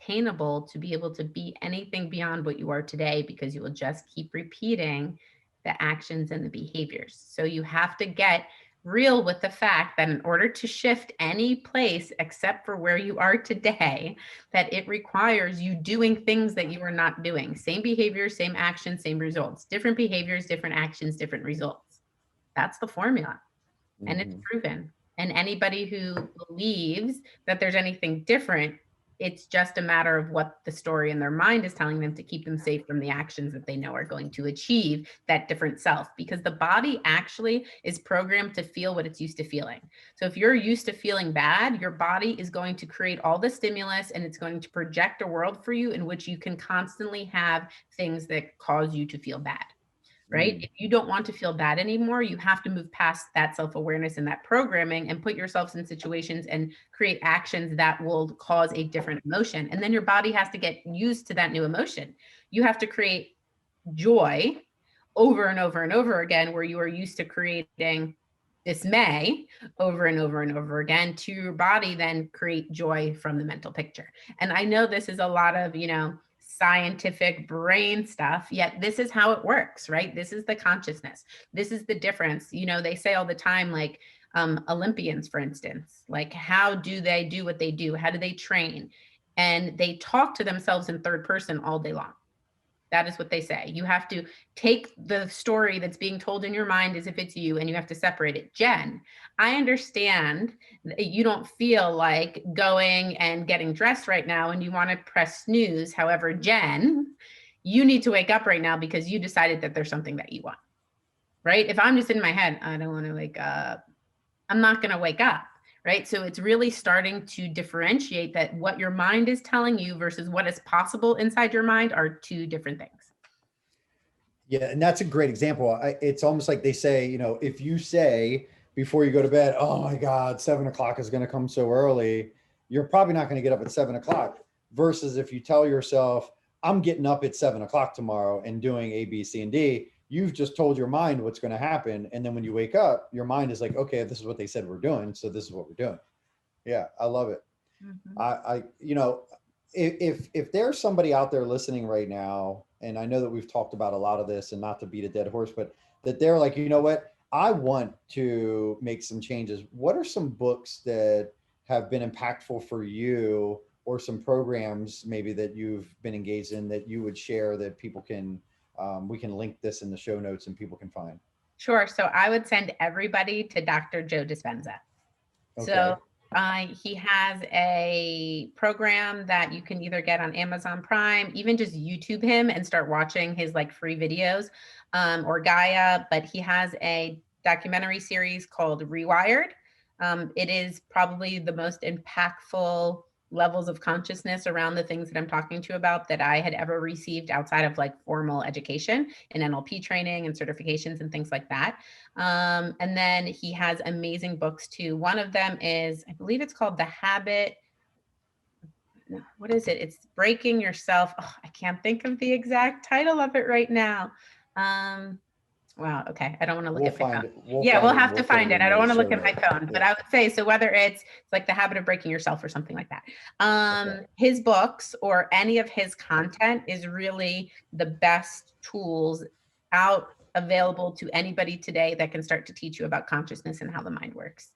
unattainable to be able to be anything beyond what you are today, because you will just keep repeating the actions and the behaviors. So you have to get real with the fact that in order to shift any place except for where you are today, that it requires you doing things that you are not doing. Same behaviors, same actions, same results. Different behaviors, different actions, different results. That's the formula. And it's proven. And anybody who believes that there's anything different, it's just a matter of what the story in their mind is telling them to keep them safe from the actions that they know are going to achieve that different self. Because the body actually is programmed to feel what it's used to feeling. So if you're used to feeling bad, your body is going to create all the stimulus, and it's going to project a world for you in which you can constantly have things that cause you to feel bad. Right? If you don't want to feel bad anymore, you have to move past that self-awareness and that programming and put yourselves in situations and create actions that will cause a different emotion. And then your body has to get used to that new emotion. You have to create joy over and over and over again, where you are used to creating dismay over and over and over again, to your body then create joy from the mental picture. And I know this is a lot of, scientific brain stuff, yet this is how it works, right? This is the consciousness. This is the difference. You know, they say all the time, like Olympians, for instance, like how do they do what they do? How do they train? And they talk to themselves in third person all day long. That is what they say. You have to take the story that's being told in your mind as if it's you, and you have to separate it. Jen, I understand that you don't feel like going and getting dressed right now and you want to press snooze. However, Jen, you need to wake up right now because you decided that there's something that you want, right? If I'm just in my head, I don't want to wake up, I'm not going to wake up. Right. So it's really starting to differentiate that what your mind is telling you versus what is possible inside your mind are two different things. Yeah. And that's a great example. It's almost like they say, you know, if you say before you go to bed, oh my God, 7 o'clock is going to come so early, you're probably not going to get up at 7 o'clock versus if you tell yourself, I'm getting up at 7 o'clock tomorrow and doing A, B, C, and D, you've just told your mind what's going to happen. And then when you wake up, your mind is like, okay, this is what they said we're doing. So this is what we're doing. Yeah. I love it. You know, if there's somebody out there listening right now, and I know that we've talked about a lot of this and not to beat a dead horse, but that they're like, you know what, I want to make some changes. What are some books that have been impactful for you or some programs maybe that you've been engaged in that you would share that people can, we can link this in the show notes and people can find? Sure. So I would send everybody to Dr. Joe Dispenza. Okay. So he has a program that you can either get on Amazon Prime, even just YouTube him and start watching his like free videos, or Gaia, but he has a documentary series called Rewired. It is probably the most impactful levels of consciousness around the things that I'm talking to you about that I had ever received outside of like formal education and NLP training and certifications and things like that. And then he has amazing books too. One of them is, I believe it's called The Habit. What is it? It's Breaking Yourself. Oh, I can't think of the exact title of it right now. Wow. Okay. I don't want to look at my phone. We'll have to find it. I don't want to look at my phone, but I would say, so whether it's like The Habit of Breaking Yourself or something like that, his books or any of his content is really the best tools out available to anybody today that can start to teach you about consciousness and how the mind works.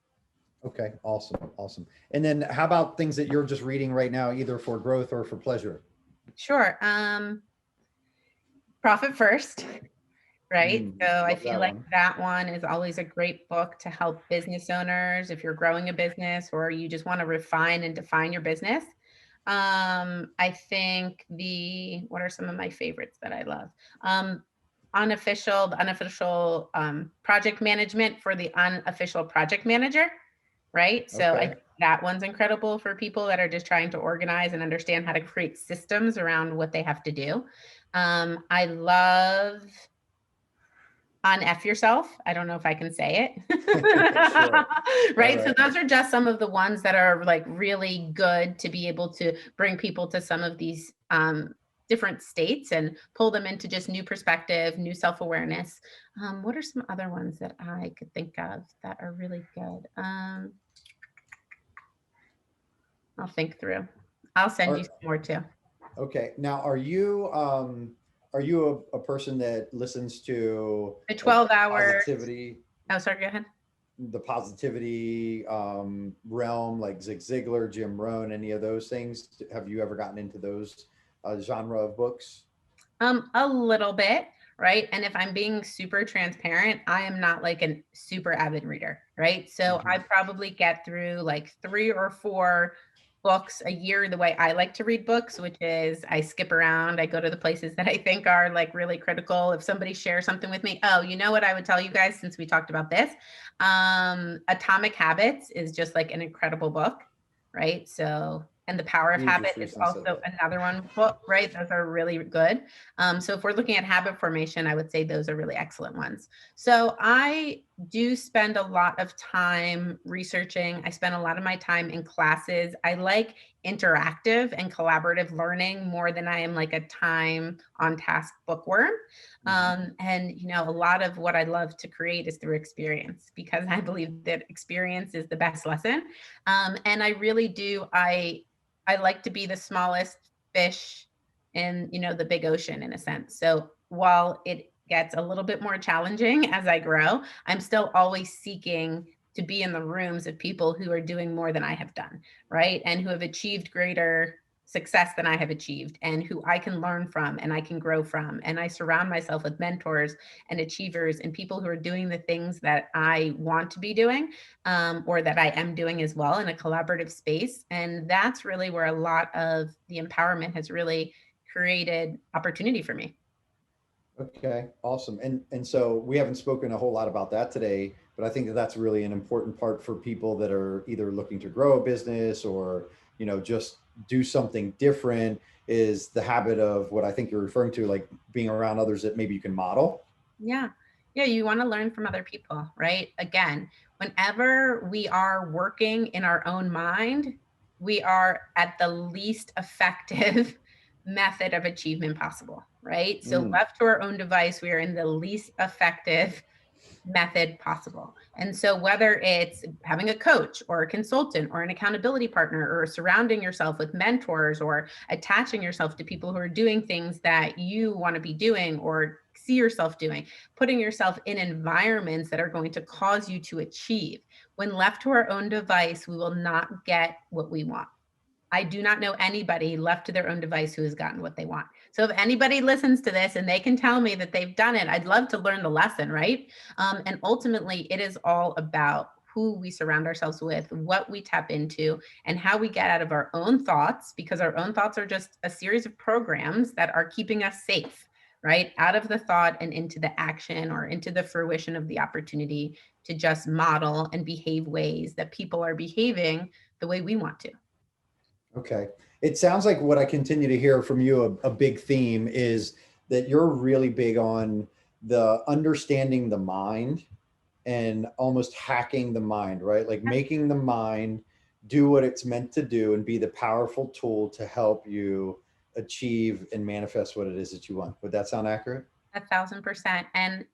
Okay. Awesome. Awesome. And then how about things that you're just reading right now, either for growth or for pleasure? Sure. Profit First. Right. So I feel like that one is always a great book to help business owners if you're growing a business or you just want to refine and define your business. I think what are some of my favorites that I love? The unofficial project management for the unofficial project manager. Right. So I think that one's incredible for people that are just trying to organize and understand how to create systems around what they have to do. I love On F Yourself. I don't know if I can say it. Sure. Right. So those are just some of the ones that are like really good to be able to bring people to some of these different states and pull them into just new perspective, new self-awareness. What are some other ones that I could think of that are really good? I'll think through. I'll send you some more too. Okay. Now, are you a person that listens to the 12-hour positivity? Oh, sorry, go ahead. The positivity realm, like Zig Ziglar, Jim Rohn, any of those things? Have you ever gotten into those genre of books? A little bit, right? And if I'm being super transparent, I am not like a super avid reader, right? So I probably get through like 3 or 4 books a year the way I like to read books, which is I skip around. I go to the places that I think are like really critical. If somebody shares something with me, oh, you know what I would tell you guys since we talked about this? Atomic Habits is just like an incredible book, right? So, and The Power of Habit is also another one book, right? Those are really good. So if we're looking at habit formation, I would say those are really excellent ones. So I do spend a lot of time researching. I spend a lot of my time in classes. I like interactive and collaborative learning more than I am like a time on task bookworm. And, you know, a lot of what I love to create is through experience because I believe that experience is the best lesson. And I really do. I like to be the smallest fish in, the big ocean in a sense. So while it gets a little bit more challenging as I grow, I'm still always seeking to be in the rooms of people who are doing more than I have done, right? And who have achieved greater success than I have achieved, and who I can learn from and I can grow from. And I surround myself with mentors and achievers and people who are doing the things that I want to be doing, or that I am doing as well, in a collaborative space. And that's really where a lot of the empowerment has really created opportunity for me. Okay, awesome. And so we haven't spoken a whole lot about that today, but I think that that's really an important part for people that are either looking to grow a business or, just do something different, is the habit of what I think you're referring to, like being around others that maybe you can model. Yeah. Yeah. You want to learn from other people, right? Again, whenever we are working in our own mind, we are at the least effective method of achievement possible, right? So, Mm, left to our own device, we are in the least effective method possible. And so, whether it's having a coach or a consultant or an accountability partner, or surrounding yourself with mentors, or attaching yourself to people who are doing things that you want to be doing or see yourself doing, putting yourself in environments that are going to cause you to achieve. When left to our own device, we will not get what we want. I do not know anybody left to their own device who has gotten what they want. So if anybody listens to this and they can tell me that they've done it, I'd love to learn the lesson, right? And ultimately, it is all about who we surround ourselves with, what we tap into, and how we get out of our own thoughts, because our own thoughts are just a series of programs that are keeping us safe, right? Out of the thought and into the action, or into the fruition of the opportunity to just model and behave ways that people are behaving the way we want to. okay. It sounds like what I continue to hear from you, a big theme is that you're really big on the understanding the mind and almost hacking the mind, right? Like making the mind do what it's meant to do and be the powerful tool to help you achieve and manifest what it is that you want. Would that sound accurate? 1,000%. And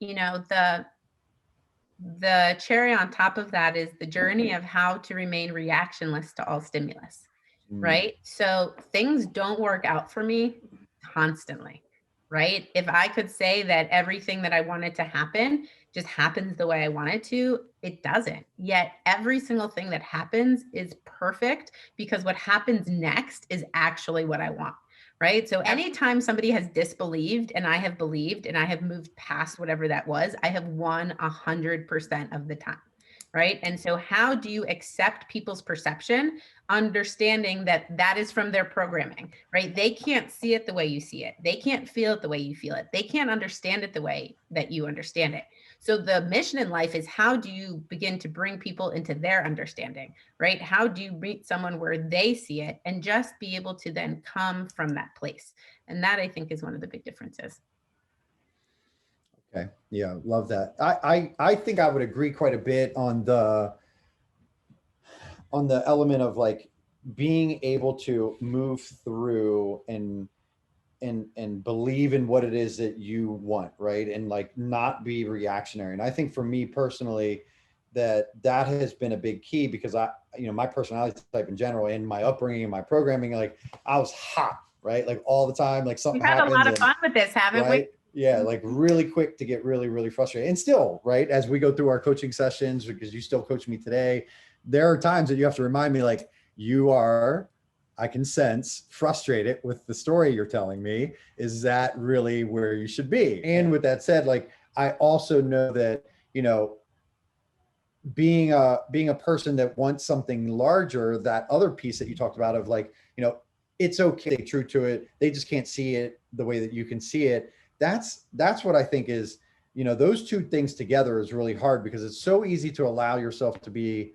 the cherry on top of that is the journey of how to remain reactionless to all stimulus, Mm, right? So things don't work out for me constantly, right? If I could say that everything that I wanted to happen just happens the way I want it to, it doesn't. Yet every single thing that happens is perfect, because what happens next is actually what I want. Right. So anytime somebody has disbelieved and I have believed and I have moved past whatever that was, I have won 100% of the time. Right. And so, how do you accept people's perception, understanding that that is from their programming, right? They can't see it the way you see it. They can't feel it the way you feel it. They can't understand it the way that you understand it. So, the mission in life is, how do you begin to bring people into their understanding, right? How do you meet someone where they see it and just be able to then come from that place? And that, I think, is one of the big differences. okay. Yeah, love that. I think I would agree quite a bit on the element of like being able to move through and believe in what it is that you want, right? And like not be reactionary. And I think for me personally, that has been a big key, because my personality type in general, and my upbringing and my programming, like I was hot, right? Like all the time, like We've something had a happens lot of and fun with this, haven't we? right. Yeah, like really quick to get really, really frustrated. And still, right, as we go through our coaching sessions, because you still coach me today, there are times that you have to remind me, like, you are, I can sense, frustrated with the story you're telling me. Is that really where you should be? And with that said, like, I also know that, being a person that wants something larger, that other piece that you talked about of like, it's okay to stay true to it. They just can't see it the way that you can see it. That's what I think is, those two things together is really hard, because it's so easy to allow yourself to be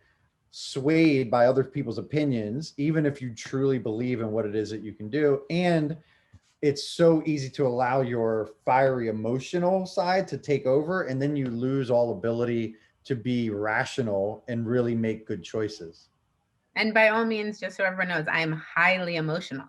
swayed by other people's opinions, even if you truly believe in what it is that you can do. And it's so easy to allow your fiery emotional side to take over, and then you lose all ability to be rational and really make good choices. And by all means, just so everyone knows, I am highly emotional,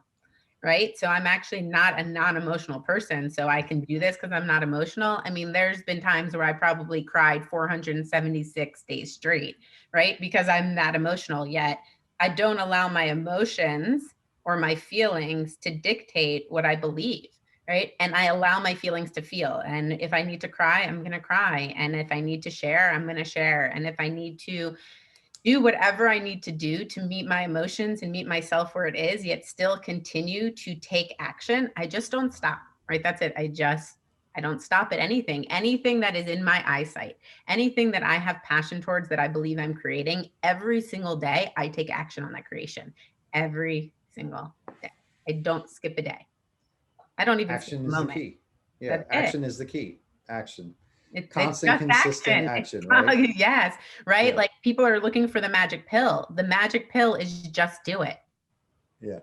right? So I'm actually not a non-emotional person. So I can do this because I'm not emotional. I mean, there's been times where I probably cried 476 days straight, right? Because I'm that emotional, yet I don't allow my emotions or my feelings to dictate what I believe. Right. And I allow my feelings to feel. And if I need to cry, I'm going to cry. And if I need to share, I'm going to share. And if I need to do whatever I need to do to meet my emotions and meet myself where it is, yet still continue to take action, I just don't stop. Right. That's it. I don't stop at anything that is in my eyesight, anything that I have passion towards that I believe I'm creating every single day. I take action on that creation every single day. I don't skip a day. I don't even Action skip a is the moment. key. Yeah. That's Action it. is the key. Action. It's Constant, just consistent action, right? Yes, right? Yeah. Like people are looking for the magic pill. The magic pill is just do it. Yeah.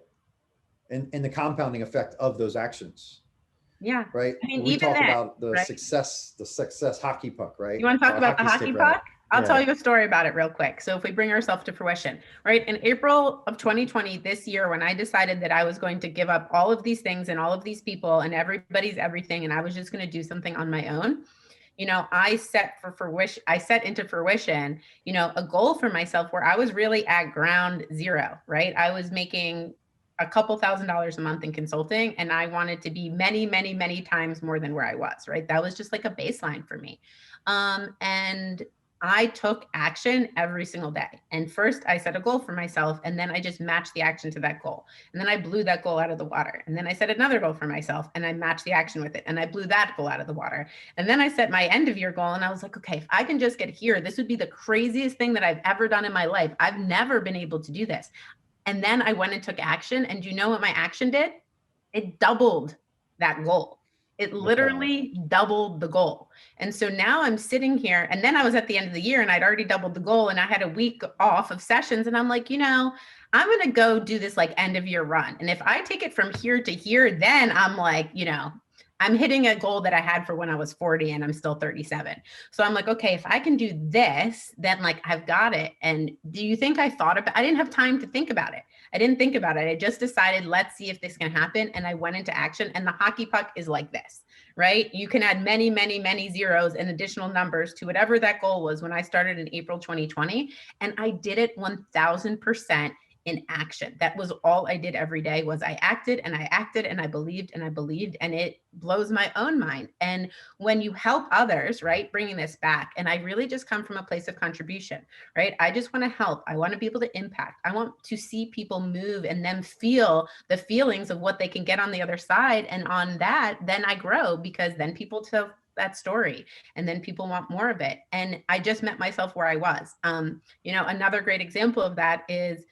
And the compounding effect of those actions, Yeah. right? I mean, We even talk then, about the right? success hockey puck, right? You want to talk Or about the hockey stick, rather. puck? I'll tell you a story about it real quick. So if we bring ourselves to fruition, right? In April of 2020, this year, when I decided that I was going to give up all of these things and all of these people and everybody's everything, and I was just going to do something on my own, you know, I set into fruition, you know, a goal for myself where I was really at ground zero, right? I was making a couple $1,000s a month in consulting, and I wanted to be many, many, many times more than where I was, right? That was just like a baseline for me. And I took action every single day. And first I set a goal for myself, and then I just matched the action to that goal. And then I blew that goal out of the water. And then I set another goal for myself, and I matched the action with it. And I blew that goal out of the water. And then I set my end of year goal, and I was like, okay, if I can just get here, this would be the craziest thing that I've ever done in my life. I've never been able to do this. And then I went and took action. And you know what my action did? It doubled that goal. It literally doubled the goal. And so now I'm sitting here, and then I was at the end of the year and I'd already doubled the goal, and I had a week off of sessions, and I'm like, you know, I'm going to go do this like end of year run. And if I take it from here to here, then I'm like, you know, I'm hitting a goal that I had for when I was 40 and I'm still 37. So I'm like, okay, if I can do this, then like I've got it. And do you think I didn't have time to think about it. I didn't think about it. I just decided, let's see if this can happen. And I went into action, and the hockey puck is like this, right? You can add many, many, many zeros and additional numbers to whatever that goal was when I started in April 2020. And I did it 1000% in action. That was all I did every day. Was I acted and I acted and I believed and I believed, and it blows my own mind. And when you help others, right, bringing this back, and I really just come from a place of contribution, right? I just want to help. I want to be able to impact. I want to see people move and them feel the feelings of what they can get on the other side. And on that, then I grow, because then people tell that story, and then people want more of it. And I just met myself where I was. You know, another great example of that is,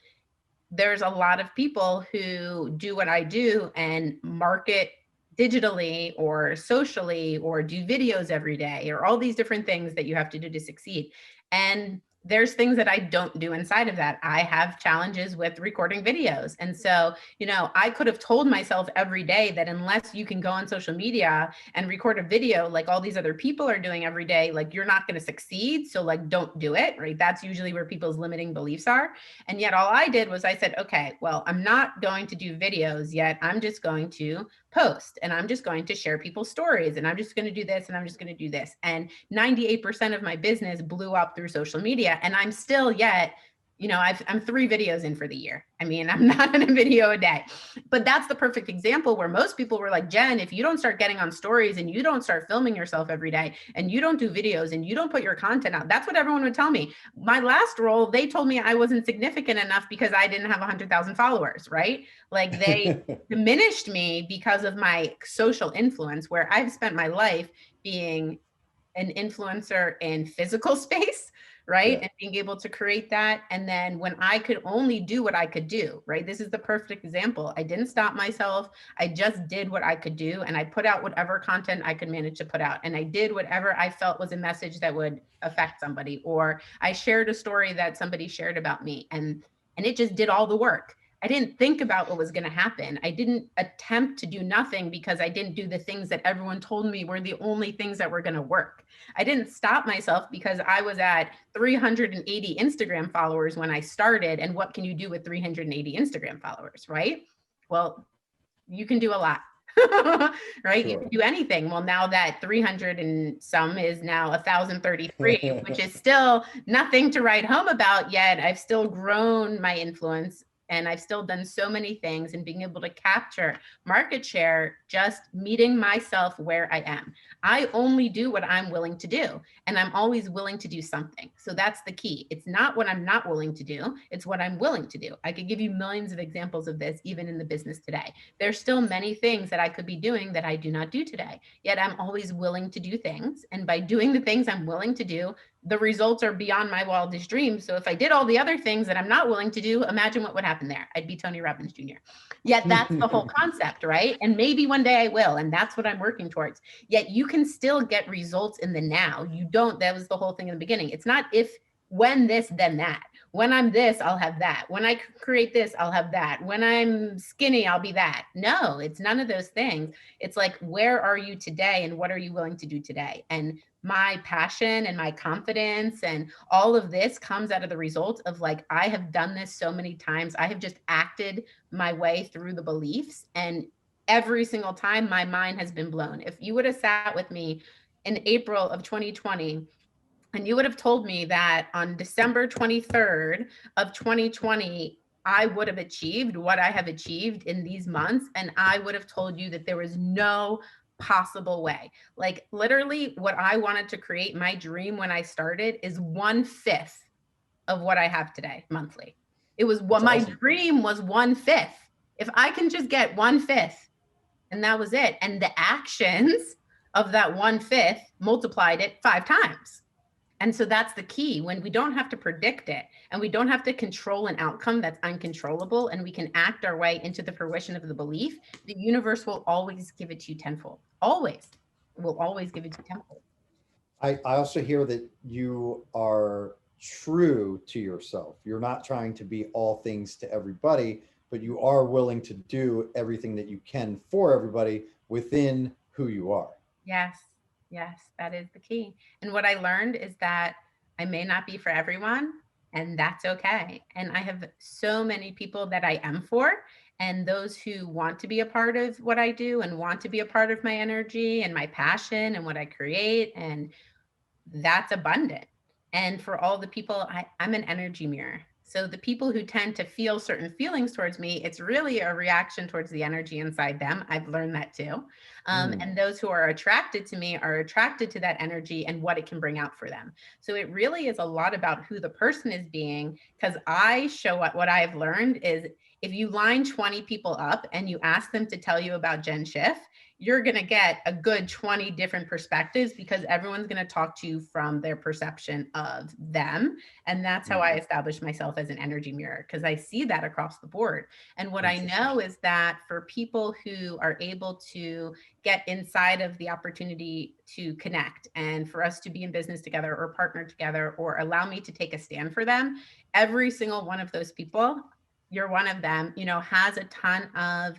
there's a lot of people who do what I do and market digitally or socially or do videos every day, or all these different things that you have to do to succeed. And there's things that I don't do inside of that. I have challenges with recording videos. And so, you know, I could have told myself every day that unless you can go on social media and record a video like all these other people are doing every day, like you're not going to succeed. So like, don't do it, right? That's usually where people's limiting beliefs are. And yet all I did was I said, okay, well, I'm not going to do videos yet. I'm just going to post, and I'm just going to share people's stories, and I'm just going to do this, and I'm just going to do this. And 98% of my business blew up through social media. And I'm still yet, you know, I'm 3 videos in for the year. I mean, I'm not in a video a day, but that's the perfect example where most people were like, Jen, if you don't start getting on stories and you don't start filming yourself every day and you don't do videos and you don't put your content out, that's what everyone would tell me. My last role, they told me I wasn't significant enough because I didn't have 100,000 followers, right? Like they diminished me because of my social influence, where I've spent my life being an influencer in physical space, right? And being able to create that. And then when I could only do what I could do, right? This is the perfect example. I didn't stop myself. I just did what I could do. And I put out whatever content I could manage to put out. And I did whatever I felt was a message that would affect somebody, or I shared a story that somebody shared about me. And it just did all the work. I didn't think about what was going to happen. I didn't attempt to do nothing because I didn't do the things that everyone told me were the only things that were going to work. I didn't stop myself because I was at 380 Instagram followers when I started. And what can you do with 380 Instagram followers, right? Well, you can do a lot. Right? Sure. You can do anything. Well, now that 300 and some is now 1,033, which is still nothing to write home about yet. I've still grown my influence And I've still done so many things, and being able to capture market share, just meeting myself where I am. I only do what I'm willing to do, and I'm always willing to do something. So that's the key. It's not what I'm not willing to do, it's what I'm willing to do. I could give you millions of examples of this, even in the business today. There's still many things that I could be doing that I do not do today, yet I'm always willing to do things. And by doing the things I'm willing to do, the results are beyond my wildest dreams. So if I did all the other things that I'm not willing to do, imagine what would happen there. I'd be Tony Robbins Jr. Yet that's the whole concept, right? And maybe one day I will, and that's what I'm working towards. Yet you can still get results in the now. You don't, that was the whole thing in the beginning. It's not if, when this, then that. When I'm this, I'll have that. When I create this, I'll have that. When I'm skinny, I'll be that. No, it's none of those things. It's like, where are you today and what are you willing to do today? And my passion and my confidence and all of this comes out of the result of, like, I have done this so many times. I have just acted my way through the beliefs, and every single time my mind has been blown. If you would have sat with me in April of 2020 and you would have told me that on December 23rd of 2020, I would have achieved what I have achieved in these months, and I would have told you that there was no possible way. Like, literally, what I wanted to create, my dream when I started, is 1/5 of what I have today monthly. It was what my dream was, 1/5. If I can just get 1/5, and that was it. And the actions of that 1/5 multiplied it 5 times. And so that's the key. When we don't have to predict it and we don't have to control an outcome that's uncontrollable, and we can act our way into the fruition of the belief, the universe will always give it to you tenfold. Always. It will always give it to you tenfold. I also hear that you are true to yourself. You're not trying to be all things to everybody, but you are willing to do everything that you can for everybody within who you are. Yes. Yes, that is the key. And what I learned is that I may not be for everyone, and that's okay. And I have so many people that I am for, and those who want to be a part of what I do and want to be a part of my energy and my passion and what I create. And that's abundant. And for all the people, I'm an energy mirror. So the people who tend to feel certain feelings towards me, it's really a reaction towards the energy inside them. I've learned that too. And those who are attracted to me are attracted to that energy and what it can bring out for them. So it really is a lot about who the person is being, because I show up. What I've learned is, if you line 20 people up and you ask them to tell you about Jen Schiff, you're going to get a good 20 different perspectives, because everyone's going to talk to you from their perception of them. And that's how I establish myself as an energy mirror, because I see that across the board. And what I know is that for people who are able to get inside of the opportunity to connect, and for us to be in business together or partner together or allow me to take a stand for them, every single one of those people, you're one of them, has a ton of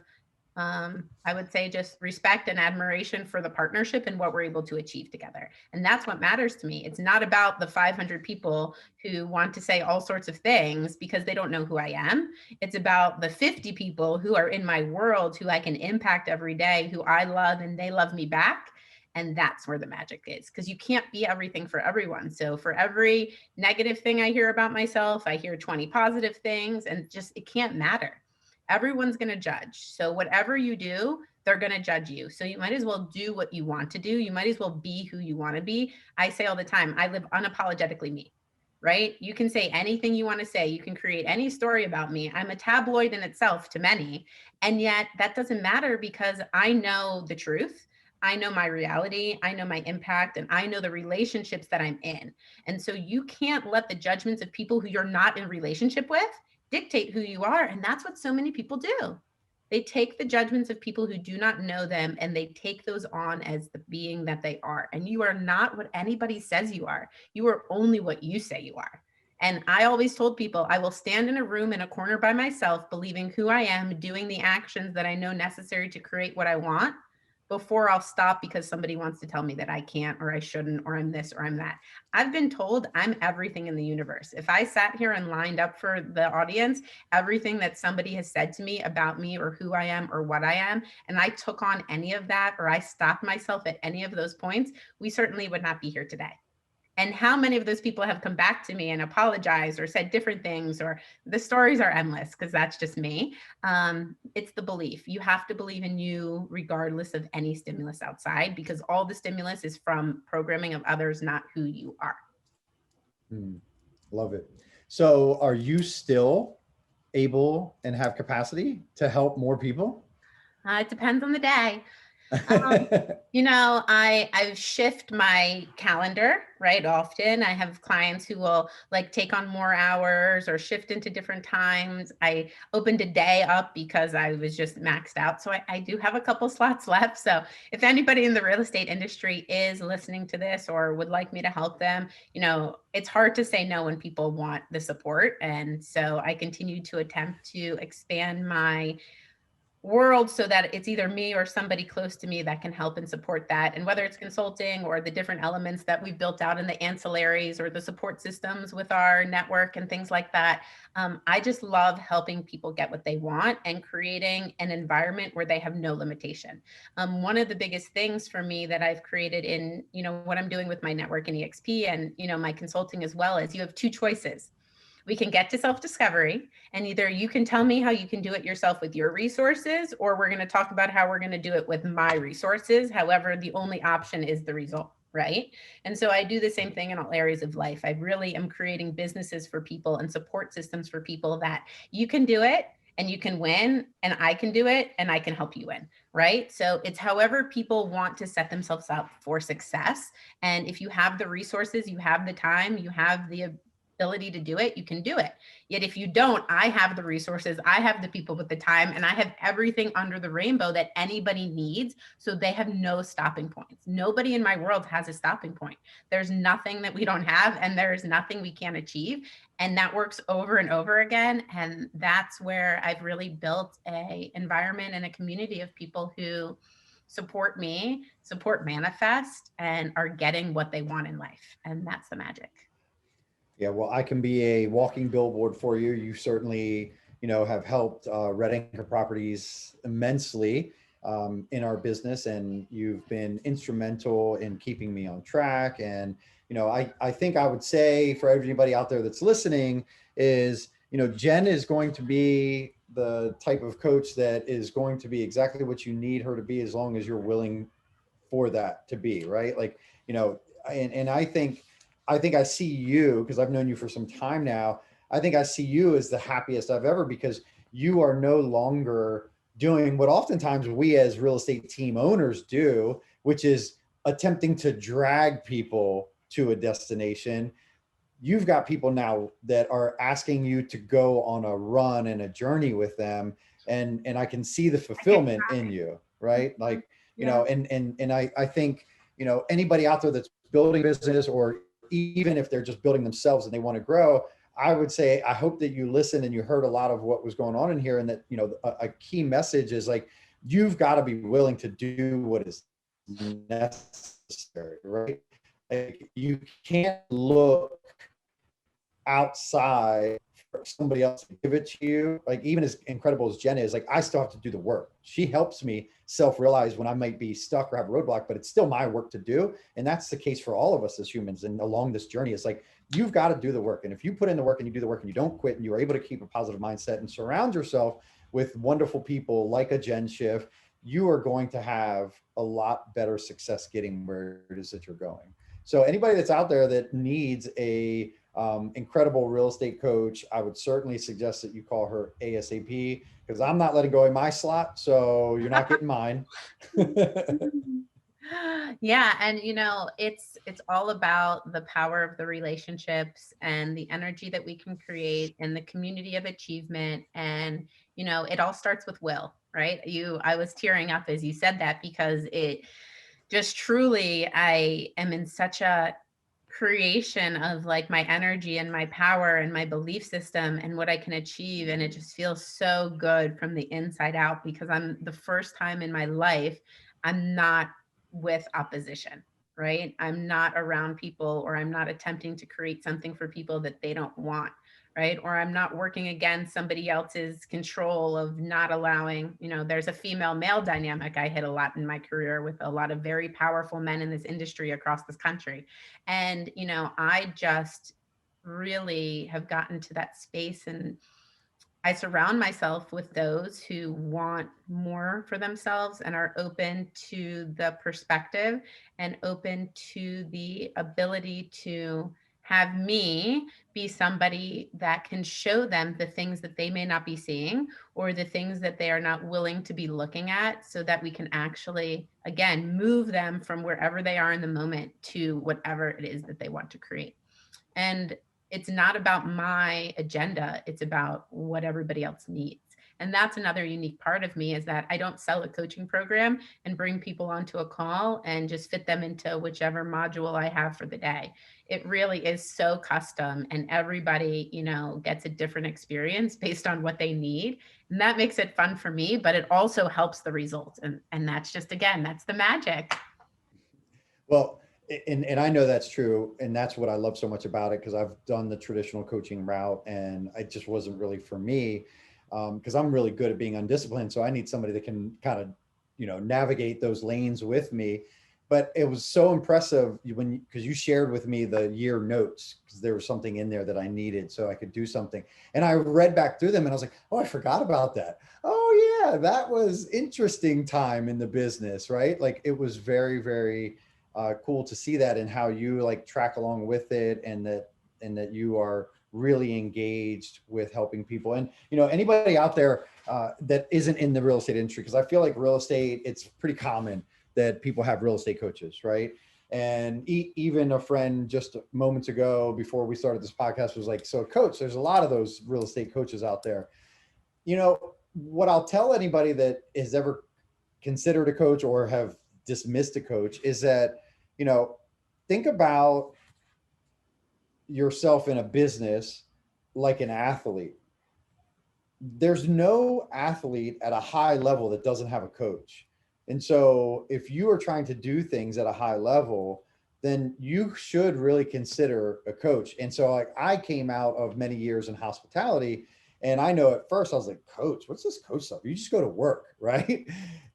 I would say just respect and admiration for the partnership and what we're able to achieve together. And that's what matters to me. It's not about the 500 people who want to say all sorts of things because they don't know who I am. It's about the 50 people who are in my world, who I can impact every day, who I love and they love me back. And that's where the magic is, because you can't be everything for everyone. So for every negative thing I hear about myself, I hear 20 positive things, and just, it can't matter. Everyone's going to judge. So whatever you do, they're going to judge you. So you might as well do what you want to do. You might as well be who you want to be. I say all the time, I live unapologetically me, right? You can say anything you want to say. You can create any story about me. I'm a tabloid in itself to many. And yet that doesn't matter, because I know the truth. I know my reality. I know my impact, and I know the relationships that I'm in. And so you can't let the judgments of people who you're not in relationship with dictate who you are. And that's what so many people do. They take the judgments of people who do not know them, and they take those on as the being that they are. And you are not what anybody says you are. You are only what you say you are. And I always told people, I will stand in a room in a corner by myself, believing who I am, doing the actions that I know necessary to create what I want, before I'll stop because somebody wants to tell me that I can't, or I shouldn't, or I'm this, or I'm that. I've been told I'm everything in the universe. If I sat here and lined up for the audience, everything that somebody has said to me about me or who I am or what I am, and I took on any of that, or I stopped myself at any of those points, we certainly would not be here today. And how many of those people have come back to me and apologized or said different things, or the stories are endless because that's just me. It's the belief. You have to believe in you regardless of any stimulus outside, because all the stimulus is from programming of others, not who you are. Hmm. Love it. So are you still able and have capacity to help more people? It depends on the day. I've shift my calendar, right? Often I have clients who will like take on more hours or shift into different times. I opened a day up because I was just maxed out. So I do have a couple slots left. So if anybody in the real estate industry is listening to this or would like me to help them, it's hard to say no when people want the support. And so I continue to attempt to expand my world so that it's either me or somebody close to me that can help and support that. And whether it's consulting or the different elements that we've built out in the ancillaries or the support systems with our network and things like that, I just love helping people get what they want and creating an environment where they have no limitation. One of the biggest things for me that I've created in, what I'm doing with my network in EXP and, my consulting as well, is you have two choices. We can get to self-discovery, and either you can tell me how you can do it yourself with your resources, or we're going to talk about how we're going to do it with my resources. However, the only option is the result, right? And so I do the same thing in all areas of life. I really am creating businesses for people and support systems for people that you can do it and you can win, and I can do it and I can help you win, right? So it's however people want to set themselves up for success. And if you have the resources, you have the time, you have the ability to do it, you can do it. Yet if you don't, I have the resources, I have the people with the time, and I have everything under the rainbow that anybody needs. So they have no stopping points. Nobody in my world has a stopping point. There's nothing that we don't have, and there's nothing we can't achieve. And that works over and over again. And that's where I've really built a environment and a community of people who support me, support Manifest, and are getting what they want in life. And that's the magic. Yeah, well, I can be a walking billboard for you. You certainly, have helped Red Anchor Properties immensely in our business, and you've been instrumental in keeping me on track. And, I think I would say for everybody out there that's listening is, Jen is going to be the type of coach that is going to be exactly what you need her to be, as long as you're willing for that to be, right? Like, and I think I see you, because I've known you for some time now. I think I see you as the happiest I've ever, because you are no longer doing what oftentimes we as real estate team owners do, which is attempting to drag people to a destination. You've got people now that are asking you to go on a run and a journey with them. And I can see the fulfillment in you, right? Like, Yeah. I think, anybody out there that's building business, or even if they're just building themselves and they want to grow, I would say, I hope that you listened and you heard a lot of what was going on in here. And that, a key message is like, you've got to be willing to do what is necessary, right? Like, you can't look outside for somebody else to give it to you. Like, even as incredible as Jen is, like, I still have to do the work. She helps me self-realize when I might be stuck or have a roadblock, but it's still my work to do. And that's the case for all of us as humans. And along this journey, it's like, you've got to do the work. And if you put in the work and you do the work and you don't quit, and you're able to keep a positive mindset and surround yourself with wonderful people like a Jen Schiff, you are going to have a lot better success getting where it is that you're going. So anybody that's out there that needs a incredible real estate coach, I would certainly suggest that you call her ASAP, because I'm not letting go of my slot. So you're not getting mine. Yeah, and it's all about the power of the relationships and the energy that we can create and the community of achievement. And it all starts with will, right? I was tearing up as you said that, because it just truly, I am in such a creation of like my energy and my power and my belief system and what I can achieve. And it just feels so good from the inside out, because I'm the first time in my life, I'm not with opposition, right? I'm not around people, or I'm not attempting to create something for people that they don't want, right? Or I'm not working against somebody else's control of not allowing, there's a female male dynamic I hit a lot in my career with a lot of very powerful men in this industry across this country. And, I just really have gotten to that space, and I surround myself with those who want more for themselves and are open to the perspective and open to the ability to have me be somebody that can show them the things that they may not be seeing, or the things that they are not willing to be looking at, so that we can actually, again, move them from wherever they are in the moment to whatever it is that they want to create. And it's not about my agenda, it's about what everybody else needs. And that's another unique part of me, is that I don't sell a coaching program and bring people onto a call and just fit them into whichever module I have for the day. It really is so custom, and everybody, gets a different experience based on what they need. And that makes it fun for me, but it also helps the results. And that's just, again, that's the magic. Well, and I know that's true. And that's what I love so much about it, because I've done the traditional coaching route and it just wasn't really for me. Because I'm really good at being undisciplined. So I need somebody that can kind of, navigate those lanes with me. But it was so impressive because you shared with me the year notes, because there was something in there that I needed so I could do something. And I read back through them and I was like, oh, I forgot about that. Oh yeah, that was interesting time in the business, right? Like it was very, very cool to see that, and how you like track along with it, and that you are really engaged with helping people. And anybody out there that isn't in the real estate industry, because I feel like real estate, it's pretty common that people have real estate coaches, right? And even a friend just moments ago before we started this podcast was like, so coach, there's a lot of those real estate coaches out there. What I'll tell anybody that has ever considered a coach or have dismissed a coach is that, think about yourself in a business like an athlete. There's no athlete at a high level that doesn't have a coach. And so if you are trying to do things at a high level, then you should really consider a coach. And so like I came out of many years in hospitality, and I know at first I was like, coach, what's this coach stuff? You just go to work, right?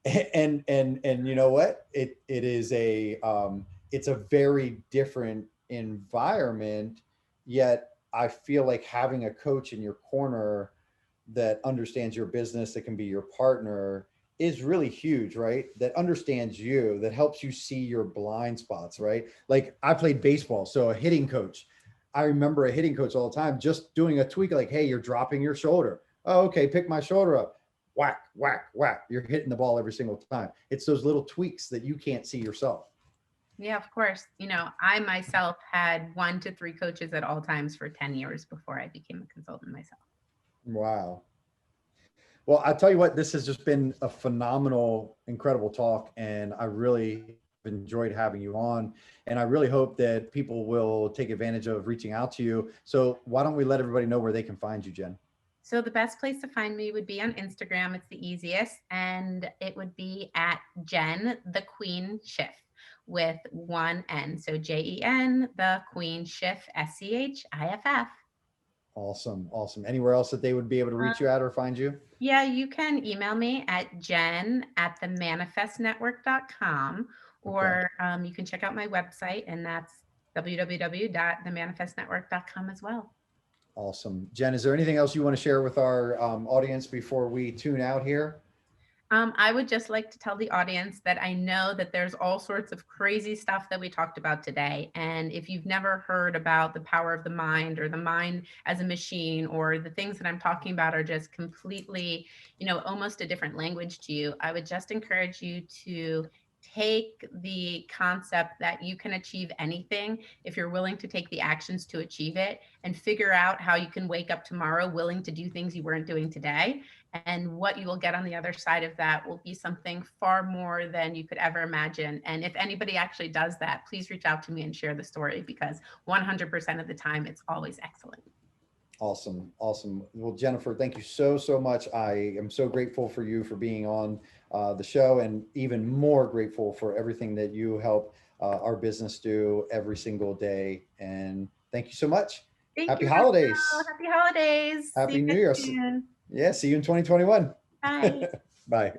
And you know what? It is it's a very different environment, yet I feel like having a coach in your corner that understands your business, that can be your partner, is really huge, right? That understands you, that helps you see your blind spots, right? Like I played baseball, so a hitting coach. I remember a hitting coach all the time just doing a tweak like, hey, you're dropping your shoulder. Oh, okay, pick my shoulder up. Whack, whack, whack. You're hitting the ball every single time. It's those little tweaks that you can't see yourself. Yeah, of course. I myself had 1 to 3 coaches at all times for 10 years before I became a consultant myself. Wow. Well, I'll tell you what, this has just been a phenomenal, incredible talk, and I really enjoyed having you on. And I really hope that people will take advantage of reaching out to you. So why don't we let everybody know where they can find you, Jen? So the best place to find me would be on Instagram. It's the easiest. And it would be at Jen the Queen Schiff with 1 N. So Jen the Queen Schiff, Schiff. Awesome. Awesome. Anywhere else that they would be able to reach you at or find you? Yeah, you can email me at jen@themanifestnetwork.com, Okay. or you can check out my website, and that's www.themanifestnetwork.com as well. Awesome. Jen, is there anything else you want to share with our audience before we tune out here? I would just like to tell the audience that I know that there's all sorts of crazy stuff that we talked about today. And if you've never heard about the power of the mind, or the mind as a machine, or the things that I'm talking about are just completely, almost a different language to you, I would just encourage you to take the concept that you can achieve anything if you're willing to take the actions to achieve it, and figure out how you can wake up tomorrow willing to do things you weren't doing today. And what you will get on the other side of that will be something far more than you could ever imagine. And if anybody actually does that, please reach out to me and share the story, because 100% of the time, it's always excellent. Awesome. Awesome. Well, Jennifer, thank you so, so much. I am so grateful for you for being on the show, and even more grateful for everything that you help our business do every single day. And thank you so much. Thank Happy you, holidays. Romeo. Happy holidays. See Happy you New guys Year. soon. Yeah. See you in 2021. Bye. Bye.